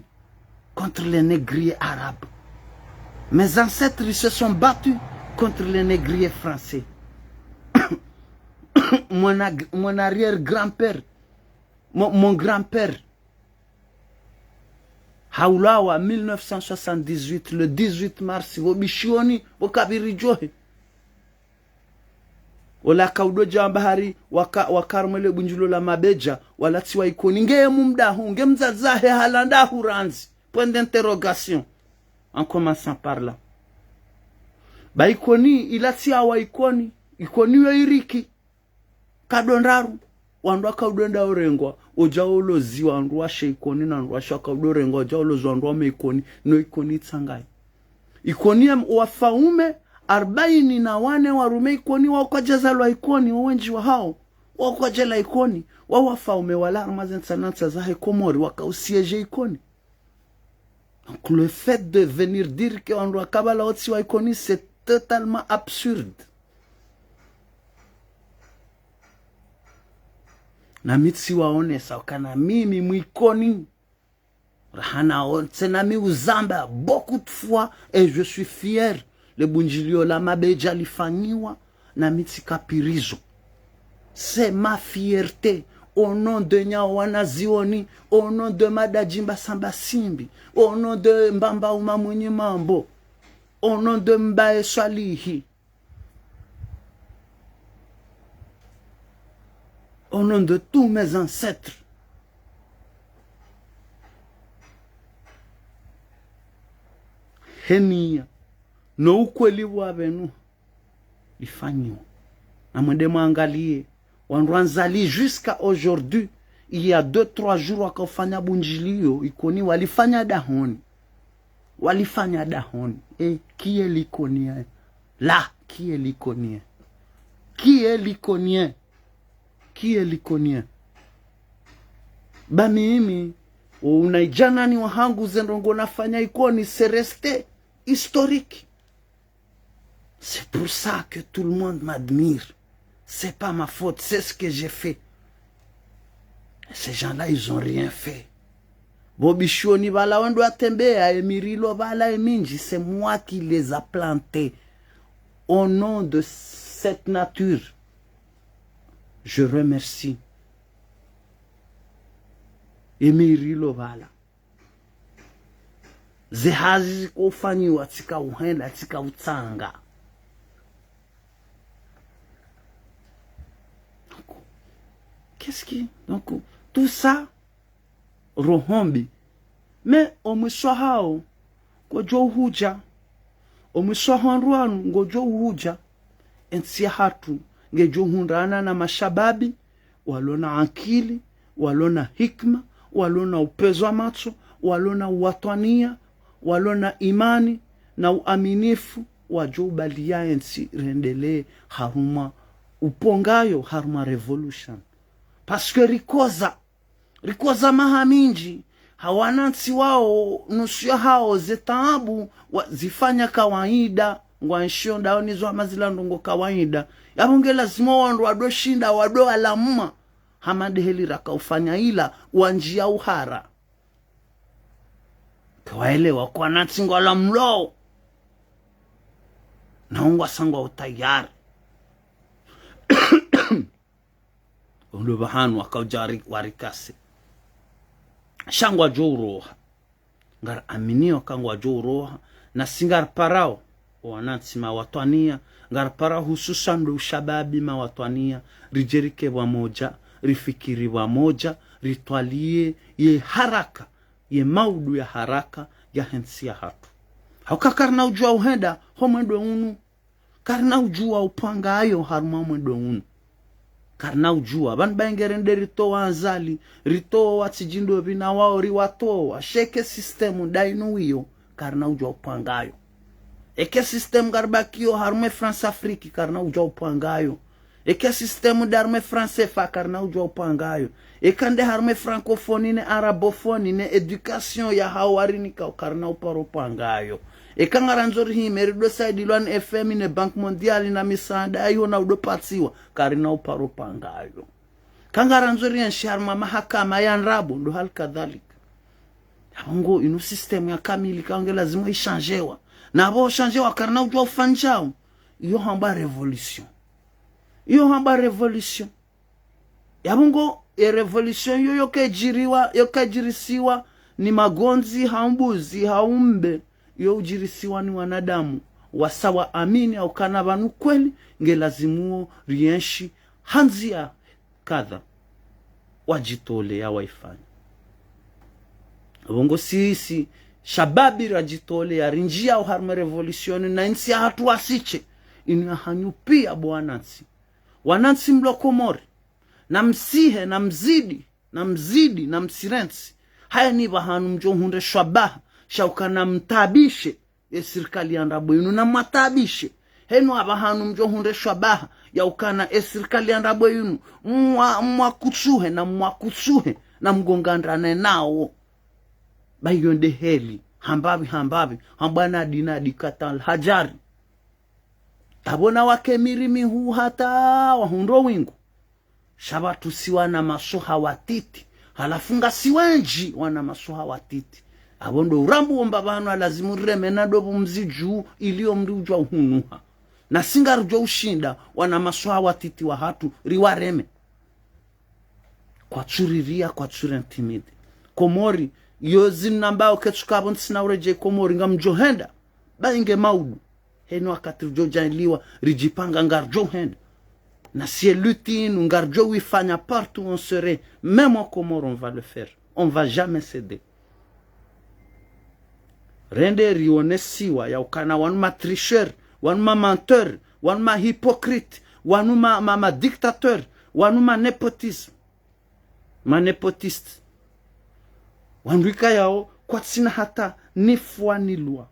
A: contre les négriers arabes. Mes ancêtres, ils se sont battus contre les négriers français. Mon arrière-grand-père, mon grand-père, Haulawa 1978, le 18 mars, wobishioni, wakabirijohe. Wala kaudo jambahari, wakarmele bunjulo la mabeja, wala tiwa ikoni. Nge mumdahu, nge mzazahe halanda huranzi. Point d'interrogation. En commençant par là. Ba ikoni, ilatia wa ikoni. Ikoni we iriki. Kadondaru. Wandwa kaudenda orengwa. Oja olo ziwa wandwa she ikoni na wandwa shaka udorengwa. Oja olo zwa me ikoni. No ikoni tsangai. Ikoni wafaume 44 warume ikoni wakajazalwa ikoni wenji wa hao. Wakajela ikoni. Wafaume wala armazen sanansa zahe komori wakausiege ikoni. Donc le fait de venir dire qu'on doit kabala otsi wa ikoni, c'est totalement absurde. Na mitsi waonesa kana mimi mwikoni rahana onse na mi uzamba beaucoup de fois et je suis fier le bunjilio la mabeja lifanyiwa na mitsi kapirizo. C'est ma fierté. Au nom de Nyawana Zioni, au nom de Madajimba Samba Simbi, au nom de Mbamba Umamunyi Mambo, au nom de Mbaye Swalihi, au nom de tous mes ancêtres. Henia, no ukweli wabenu, lifanyo, amende mwangalie, wanzali jusqu'à aujourd'hui, il y a 2-3 jours wakafanya bunjilio, ikoni walifanya dahoni. Walifanya dahoni. Et qui est l'iconien? Là, qui est l'iconien? Qui est l'iconien? Qui est l'iconien? Ba mimi, unaijana ni wahangu zendongo nafanya ikoni, c'est resté historique. C'est pour ça que tout le monde m'admire. C'est pas ma faute, c'est ce que j'ai fait. Ces gens-là, ils ont rien fait. Bobishoni vala wendo atembea, emirilo vala eminji, c'est moi qui les a plantés. Au nom de cette nature, je remercie. Emirilo vala. Zehazi kufanyiwa tika uhenda, tika utanga. Qu'est-ce qui... Donc, tout ça, rohombi. Mais, omuswahao, gojo huja. Omuswahanruanu, gojo huja. Ensia hatu, ngejo hunrana na mashababi, walona akili, walona hikma, walona upezo wa macho, walona uwatwania, walona imani, na uaminifu, wajo ubalia ensi rendele haruma, upongayo haruma revolution. Parce que rikoza mahaminji, hawanansi wao, nusio hao, zetaabu, zifanya kawaida, ngwanshio ndaoni zwa mazila ndongo kawaida. Yabunge lazima wandu wado shinda, wado alamuma, hamadeheli raka ufanya ila, wanjia uhara. Kawaelewa kwa natsingo alamlo, na ungwa sangwa utayari. Ndo bahanu wakaujari warikase. Shangwa jo roha. Ngar aminio kangwa jo roha. Na singar parao. Wanansi mawatwania. Ngar parao hususan do shababi mawatwania. Rijerike wamoja. Rifikiri wamoja. Ritualie. Ye haraka. Ye maudu ya haraka. Ya hensia hatu. Hauka karna ujua uhenda. Homwendo unu. Karna ujua upanga ayo haruma mwendo unu. Karna ujua, banbengere rito wanzali, rito watijindo vina wao riwato, sheke sistemu dainu hiyo, karna ujua upangayo. Eke sistemu garbakio harume France Afriki, karna ujua upangayo. eka système d'armée français fa karna ujwa upangayo ekande armée francophone ne arabophone ne education ya hawari ni karna uparo pangayo ekangaranzori hi merido side lwan FM ne Bank Mondial na misanda ayo na udopatsiwa karina uparo pangayo kangaranzori ya sharma mahakama ya nrabo ndo hal kadhalika ngo inu system ya kamili kange lazima ishanjewa na bo chanjewa karna ujwa ufanjao iyo hamba revolution yabungo revolution yo yokajirisiwa ni magonzi haumbuzi haumbe yo ujirisiwa ni wanadamu wasawa amini au kana banu kweli ngelazimuo rienshi hanzia kadha wajitole ya waifanya bongo sisi shababi rajitole ya rinjia au harma revolution na insi hatu wasiche inu hanyupia bwanansi wanansi mlo Komori na msihe na mzidi na msirensi haya ni bahanu mjo hunde shabaha shaukana mtabishe ya serikali ya nrabo inu na matabishe henu abahanu mjo hunde shabaha ya ukana ya serikali ya nrabo inu mwakutsuhe na mgongandane nao bayonde heli hambabi hambana dinadi katal hajari tabona wake mirimi huu hata wahundo wingu shabatu siwana masoha watiti halafunga siwenji wana masoha watiti abondo urambu mbabano alazimu reme na dobu mziju ilio mrujwa uhunuha na singarujwa ushinda wana masoha watiti wa hatu riwareme kwa tsuriria kwa tsurentimide Komori yozi nambao ketsukabo ntisina ureje Komori nga mjohenda bainge maudu heno akatirjo janiliwa rijipanga ngarjo henda na si lutine ngarjo wifanya partout on serait même au Comore on va le faire on va jamais céder rende rionesiwa ya ukana wanuma tricheur wanuma menteur wanuma hypocrite wanuma dictateur wanuma nepotisme nepotiste wanrika yao kwa tsina hata nifwa nilwa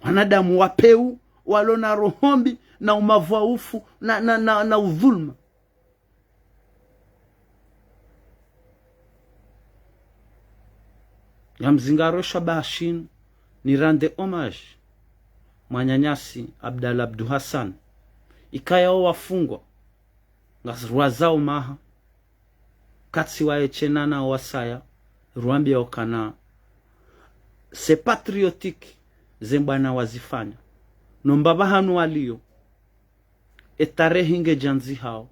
A: wanadamu wapeu walona rohombi na umavaufu na udhulma ya mzingaro Shabashin ni rande homage mwanyanyasi Abdallah Abdu Hassan ikayao wafungwa ngazruwa zao maha katsi wa echenana wasaya ruambia okana se patriotique zembana wazifanya nombaba hanu walio etarehinge janzi hao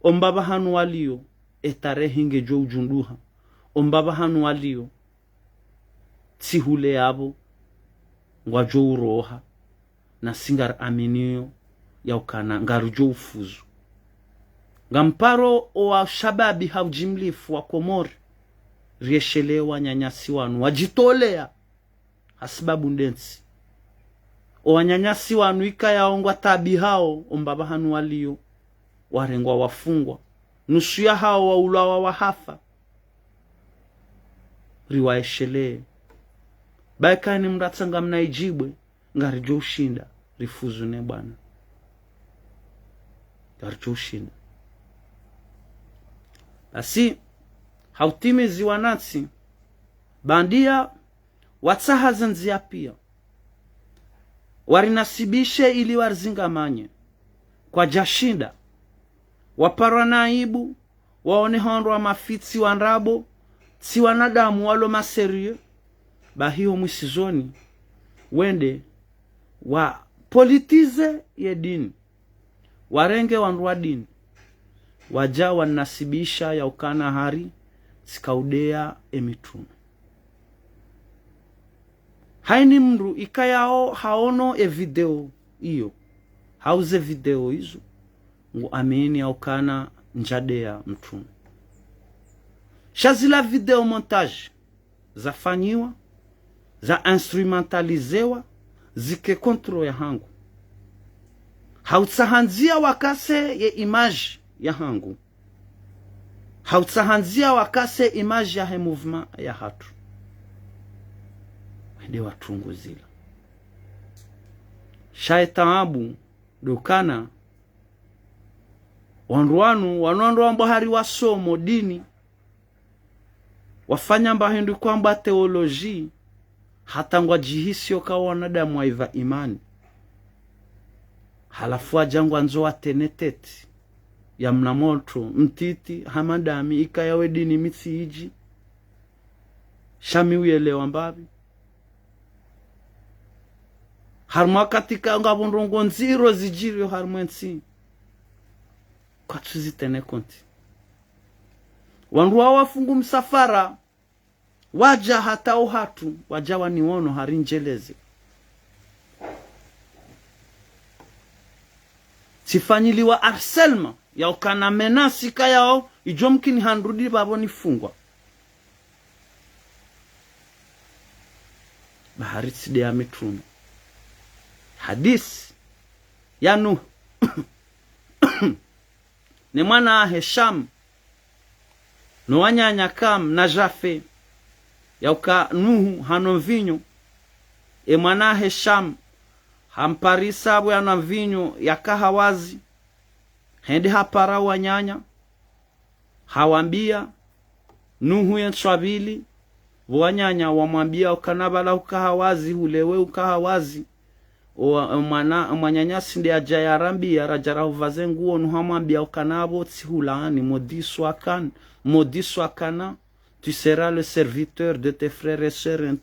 A: ombaba hanu walio etarehinge jo ujunduha ombaba hanu walio tsihule abo ngwajo uroha na singar aminio ya ukana ngarujo ufuzu ngamparo wa shababi haujimlifu wa Komori rieshelewa nyanyasi wanu wajitolea hasibabu ndensi wanyanyasi wanu ikayaongwa tabi hao ombaba hanu walio warengwa wafungwa nusu ya hao waulawa wahafa riwaeshelee baikani mratsanga mnaijibwe ngarijo ushinda rifuzu ne bwana ngarijo ushinda basi hautimizi wanatsi bandia watsaha zanzia pia warinasibishe ili warzingamanye kwa jashinda waparwa naibu waone hondo wa mafitsi wanrabo si wanadamu walo maserie bahiyo mwisizoni wende wa politize ye dini warenge wanruwa dini waja wanasibisha ya ukana hari sikaudea emitume haini mru ikayao haono video iyo hauze video hizo ngu amini ya ukana njadea mtume shazila video montage zafanyiwa za instrumentalizewa zike kontro ya hangu hautsahanzia wakase ye image ya hangu hautsahanzia wakase image ya he movement ya hatu wende watunguzila shaitaabu dukana wanruanu wanondo mbahari wasomo dini wafanya mbahindu kwamba teoloji hata ngwa jihisio kwa wanadamu waiva imani halafu ajangwa nzoa teneteti ya mnamoto mtiti hamadami ikayawe dini mitsiji shami uyelewa mbabi harma katika ngabondongo nziro zijirio harmwensi kwa tuzitene konti wanruwa wafungu msafara waja hata uhatu wajawa niwono harinjeleze sifanyiliwa arselma ya ukana menasi kayao ijomkini handrudi babo nifungwa bahari tside ya mitruno hadisi ya Nuh ni mwana Hesham no wanyanya Kam na Jafe yauka Nuhu hano vinyo mwana Hesham hamparisa bwe ana vinyo yakahawazi hende hapara wanyanya hawambia Nuhu yenswabili wanyanya wamwambia ukanabala ukahawazi ulewe ukahawazi mwanyanya sinde ajaya rambi ya rajara uvaze nguo nuhamwambia ukanabo tsihulani modiswa kana tu seras le serviteur de tes frères et sœurs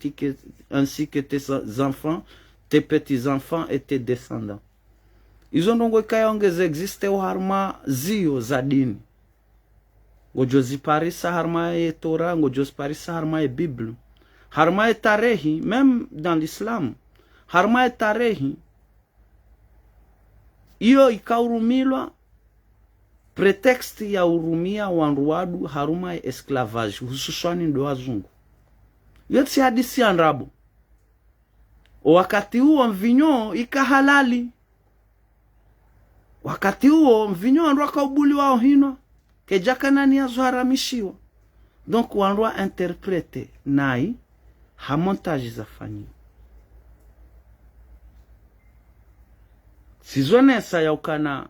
A: ainsi que tes enfants, tes petits-enfants et tes descendants. Izo ndongo ikayaongeze existe harma zio za dini. Ngojozi parisa harma e Torah, ngojozi parisa harma e Bible. Harma e tarehi, même dans l'islam. Harma e tarehi. Iyo ikaurumilwa pretexte ya urumia wanruadu haruma ya esclavage hususani ndo wazungu. Yotsi hadisi ya nrabu. Wakati huo mvinyo ikahalali. Wakati huo mvinyo wanruaka ubuli wao hino. Kejaka nani ya zuharamishiwa. Donc wanrua interprete nai hamontaji za fanyi. Sizonesa ya ukana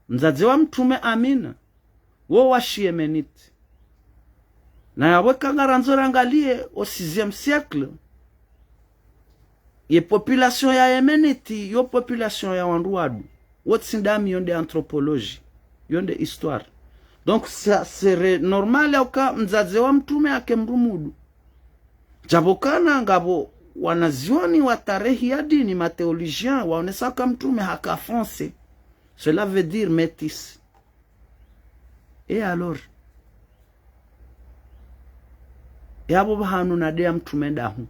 A: mzazi wa mtume Amina wo washi Yemeniti na yaweka ngaranzo rangalie au 6e siècle ye population ya Yemeniti yo population ya wanruadu wotsindami yonde anthropologie yonde histoire donc ça serait normal ya uka mzazi wa mtume akemrumudu jabokana ngabo wanazioni wa tarehi ya dini mathéologien waonesa kama mtume haka français. Cela veut dire métis. Et alors? Yabo bahanu nadea mtume dahu.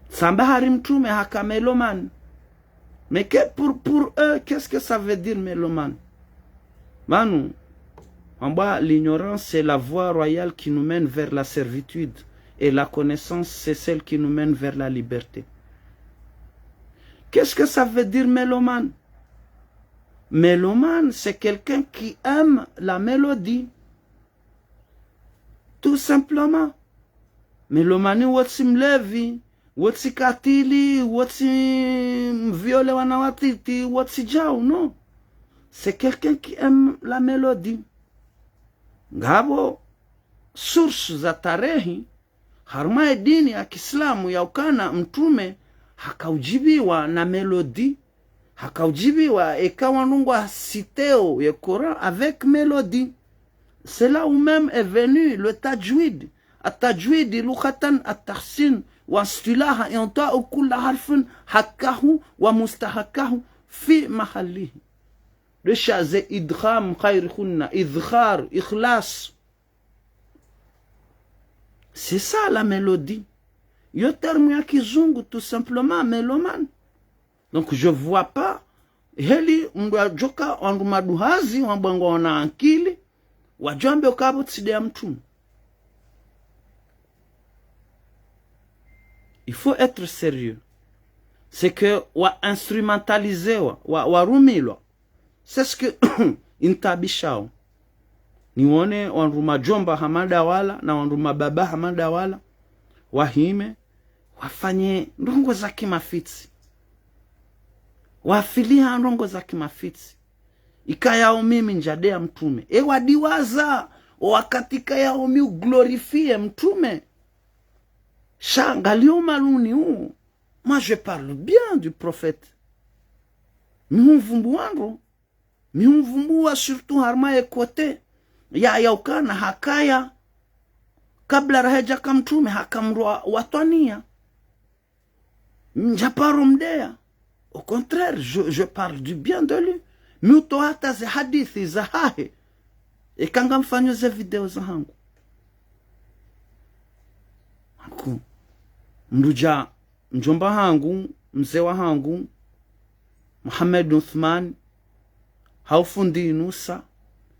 A: Samba hari mtume haka mélomane. Mais pour eux, qu'est-ce que ça veut dire mélomane? Manu, en bas, l'ignorance c'est la voie royale qui nous mène vers la servitude. Et la connaissance c'est celle qui nous mène vers la liberté. Qu'est-ce que ça veut dire mélomane? Mélomane, c'est quelqu'un qui aime la mélodie. Tout simplement. Mélomani wotsi mlevi, wotsi katili, wotsi viole wanawatiti, wotsi jau, non. C'est quelqu'un qui aime la mélodie. Ngabo, source za tarehi, harma dini ya Kiislamu ya ukana mtume hakaujibiwa na melodi, hakaujibiwa ekawa nungwa siteo ya Coran avec mélodie. C'est là où même est venu le tajwid. التجويد لغة التحسين واصطلاحا ينطق كل حرف حقه ومستحقه في محله. رشا زي إدغام خير خنا إذخار إخلاص. C'est ça la mélodie. Yo terme ya kizungu tout simplement mélomane. Donc je vois pas heli mbwa joka wangu maduhazi wambwangu wana ankili wajambe ukabo tside ya mtumu. Il faut être sérieux. C'est que wa instrumentaliser wa rumilo. C'est ce que intabishao. Nione wanruma jomba hamada wala na wanruma baba hamada wala wahime wafanye ndongo za kimafitsi. wafilia ndongo za kimafitsi ikayao mimi njadea mtume wadiwaza wakatika yao mi glorifie mtume shangalio maluni huu. Moi je parle bien du prophète. Mihumvumbua surtout harma ekote ya yaukana hakaya kabla raheja kamtume hakamrua watwania njaparo mdea. Au contraire, je parle du bien de lui. Miuto hata ze hadithi za hahe kanga mfanyo ze video za hangu mruja mjomba hangu mzee wa hangu Muhammad Uthman haufundi nusa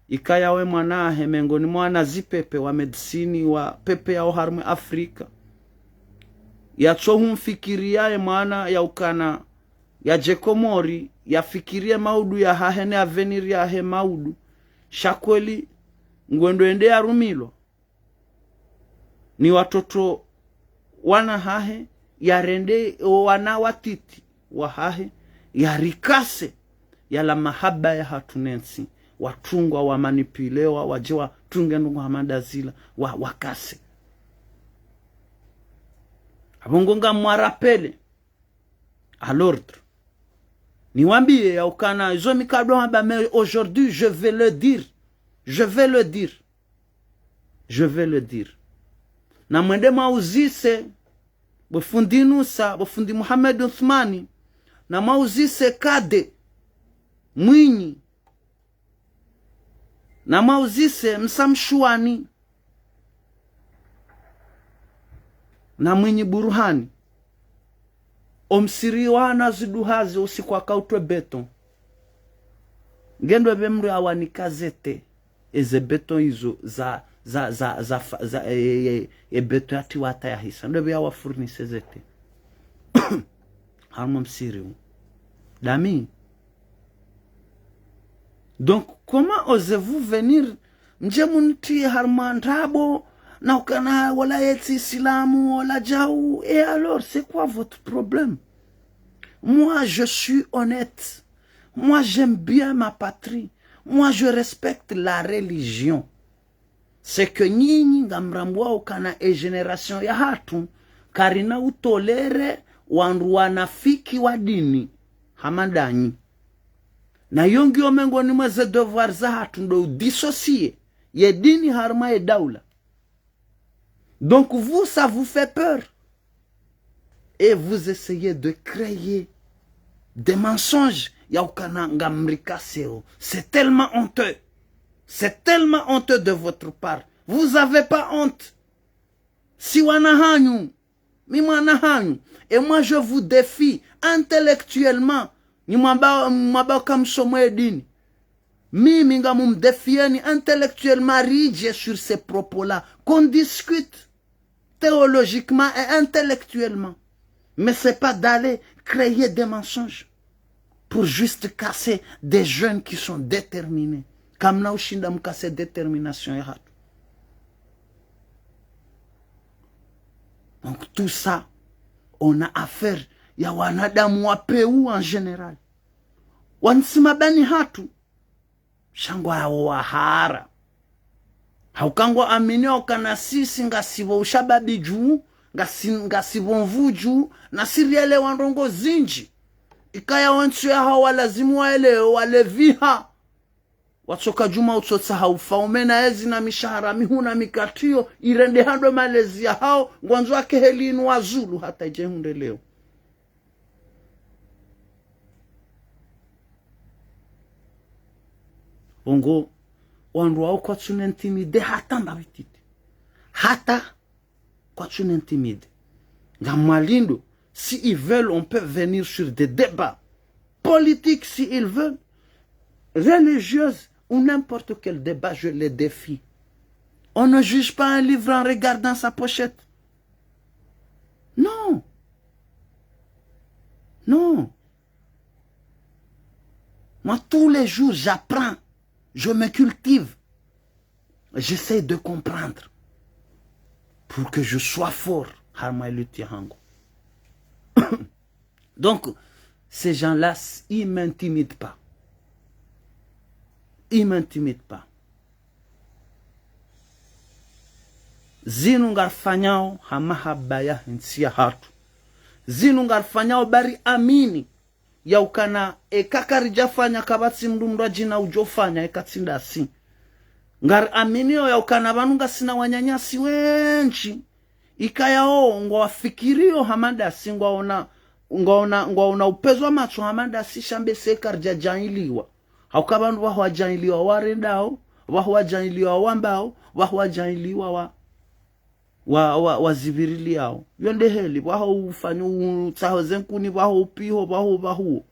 A: ikayawe mwanahe mengoni mwana zipepe wa medisini wa pepe ya harmu Afrika ya chohu mfikiriaye mwana ya ukana ya jekomori ya fikirie maudu ya hahene avenir ya he maudu shakweli ngwendo ende ya rumilo ni watoto wana hahe ya rende wana watiti wa hahe ya rikase ya la mahaba ya hatunensi watungwa wa manipulewa wajewa tunge nungu hamadazila wakase abongonga mwarapele à l'ordre niwambie ya ukana izo mikado haba mais aujourd'hui je vais le dire na mwende mauzise bofundi nusa bofundi Muhammad Uthmani na mauzise Kade Mwinyi na mauzise Msamshuani na Mwinyi Buruhani omsiriwana ziduhazi usiku akautwe beton ngendo bemru awanikazete eze beton hizo za beton ati wata ya hisa ndo bya wafurnise zete harmo msiri dami. Donc comment osez-vous venir mjemunti harmandabo na ukana wala yeti islamu wala jaou? Et alors c'est quoi votre problème? Moi je suis honnête, moi j'aime bien ma patrie, moi je respecte la religion. C'est que nyinyi ngamrambwa ukana generation ya hatu karina utolere wandu wanafiki wa dini hamandanyi na yongi omengo ni mweze devoir za hatu ndo dissocier ye dini harma ye daula. Donc vous, ça vous fait peur. Et vous essayez de créer des mensonges. C'est tellement honteux. C'est tellement honteux de votre part. Vous n'avez pas honte. Si wanahanyu, mi wanahanyu. Et moi je vous défie intellectuellement. Ni mwaba kamsomwe dini. Mimi nga mumdefieni intellectuellement rige sur ces propos-là. Qu'on discute théologiquement et intellectuellement. Mais c'est pas d'aller créer des mensonges pour juste casser des jeunes qui sont déterminés. Comme na ushinda mkase détermination ya hatu. Donc tout ça, on a affaire ya wanadamu wa peu en général. Wansima bani hatu. Shangwa ya wahara. Haukangwa aminio kana sisi ngasibo ushababi juu, ngasibo mvu juu, na siriele wandongo zinji. Ikaya wansu ya hawa lazimu wale viha. Watsoka juma utsotsa haufaumena ezi na mishahara mihuna mikatio, irende hando malezi ya hao, ngwanzu wake helinu wazulu hata jehunde leo. Ongo wandu wao kwa tsune intimide hata ndabitite. Hata kwa tsune intimide. Ngamalindo, si ils veulent, on peut venir sur des débats politiques si ils veulent, religieux ou n'importe quel débat, je les défie. On ne juge pas un livre en regardant sa pochette. Non. Non. Moi, tous les jours, j'apprends. Je me cultive. J'essaie de comprendre. Pour que je sois fort. Donc, ces gens-là, ils ne m'intimident pas. Ils ne m'intimident pas. Zinu ngarfanyao hamahabaya nsia hatu. Zinu ngarfanyao bari amini. Ya ukana kakari jafanya kabatsi mdumra jina ujofanya ekatsinda si. Ngar amini ya ukana banunga sina wanyanyasi wenchi. Ikaya ngwa wafikirio hamada si ngwa ona upezo macho hamada si shambe sekar jajailiwa. Haukabandu wahu wajailiwa warendao, wahu wajailiwa wambao, wahu wajailiwa wazibirili yao. Yonde heli, waho ufanyu taho zenkuni, waho upiho, waho.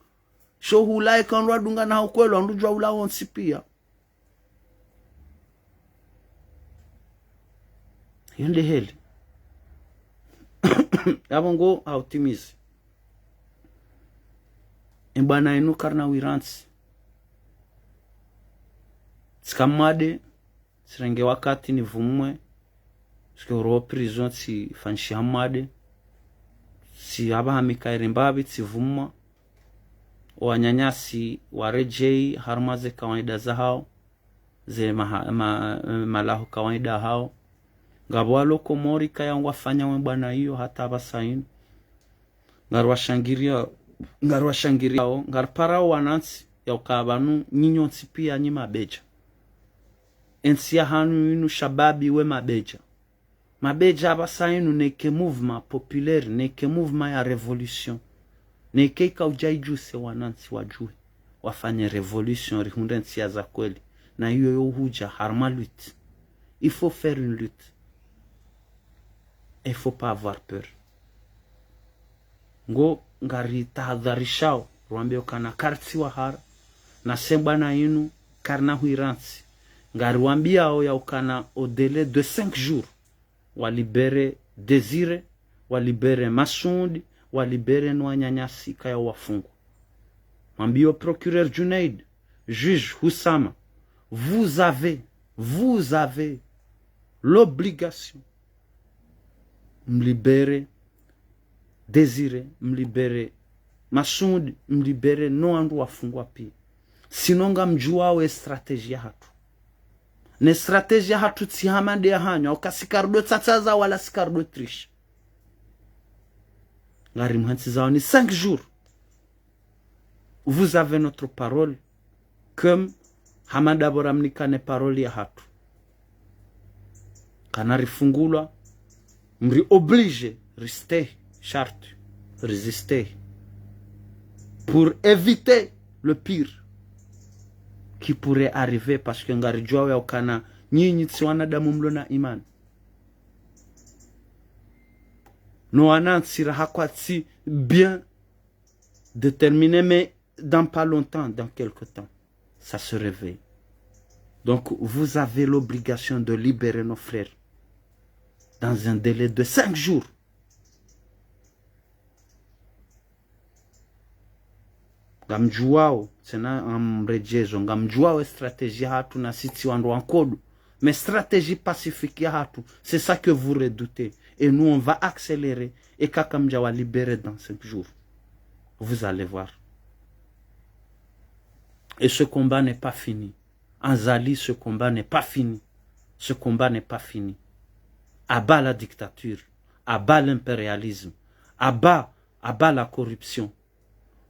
A: Sho hulai kanwa dunga na ukwelo, andujwa ula onsi pia. Yonde heli. Yabongo hautimizi. Mbana inu karna wiransi. Sikamade, sirenge wakati ni vumwe. Sike uro prison si fanshi hamade. Si haba hamikairi mbabi si vumwa. Wanyanyasi warejei harmaze kawaida za hao. Ze malahu kawaida hao. Ngabwa loko mori kaya wafanya mbana hiyo hata basainu. Ngarwashangiria hao. Ngarparao wanansi ya ukabanu ninyonsi pia nyima beja. Ensia hanu inu shababi we mabeja. Mabeja basainu neke mouvement populaire, neke mouvement ya revolution. Neke ikaujaju se wanansi wajue. Wafanye revolution rihunde nsia za kweli. Na hiyo yo huja harma lutte. Il faut faire une lutte. Il faut pas avoir peur. Ngo ngari tahadharishao. Ruambio kana karti wa hara. Na semba na inu karna huiransi. Ngariwambia ya ukana au délai de 5 jours walibere Désiré, walibere Massoudi, walibere Nwanyanyasi kaya wafungu. Mwambio procureur Junaid, juge Houssama, vous avez l'obligation m'libere Désiré, m'libere Massoudi, m'libere Nwandu wafungwa pia. Sinonga mjuawe strategia hatu. Ne strategia hatu tsihamande ya hanyo. Ukasikardo tsatsaza wala sikardo trish. Ngari mhansi zao ni 5 jours. Vous avez notre parole. Comme Hamada Boramnika ne parole ya hatu. Kanari fungula. Mri oblige. Rester. Charte. Résister. Pour éviter le pire qui pourrait arriver, parce que ngari jua ya ukana nyinyi tsiwana damu mlo na iman. No anansira hakwatsi bien déterminé, mais dans pas longtemps, dans quelque temps, ça se réveille. Donc vous avez l'obligation de libérer nos frères dans un délai de 5 jours. Ngamjuao tena amrejezo ngamjuao stratégie hatu na siti wandu wankodu, mais stratégie pacifique hatu, c'est ça que vous redoutez, et nous on va accélérer et kakamja wa libérer dans 5 jours. Vous allez voir. Et ce combat n'est pas fini. En Zali, ce combat n'est pas fini. Ce combat n'est pas fini. Abat la dictature, abat l'impérialisme, abat la corruption,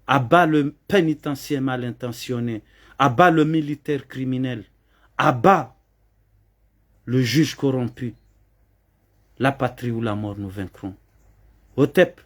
A: abat le pénitencier mal intentionné, abat le militaire criminel, abat le juge corrompu. La patrie ou la mort, nous vaincrons. Otep.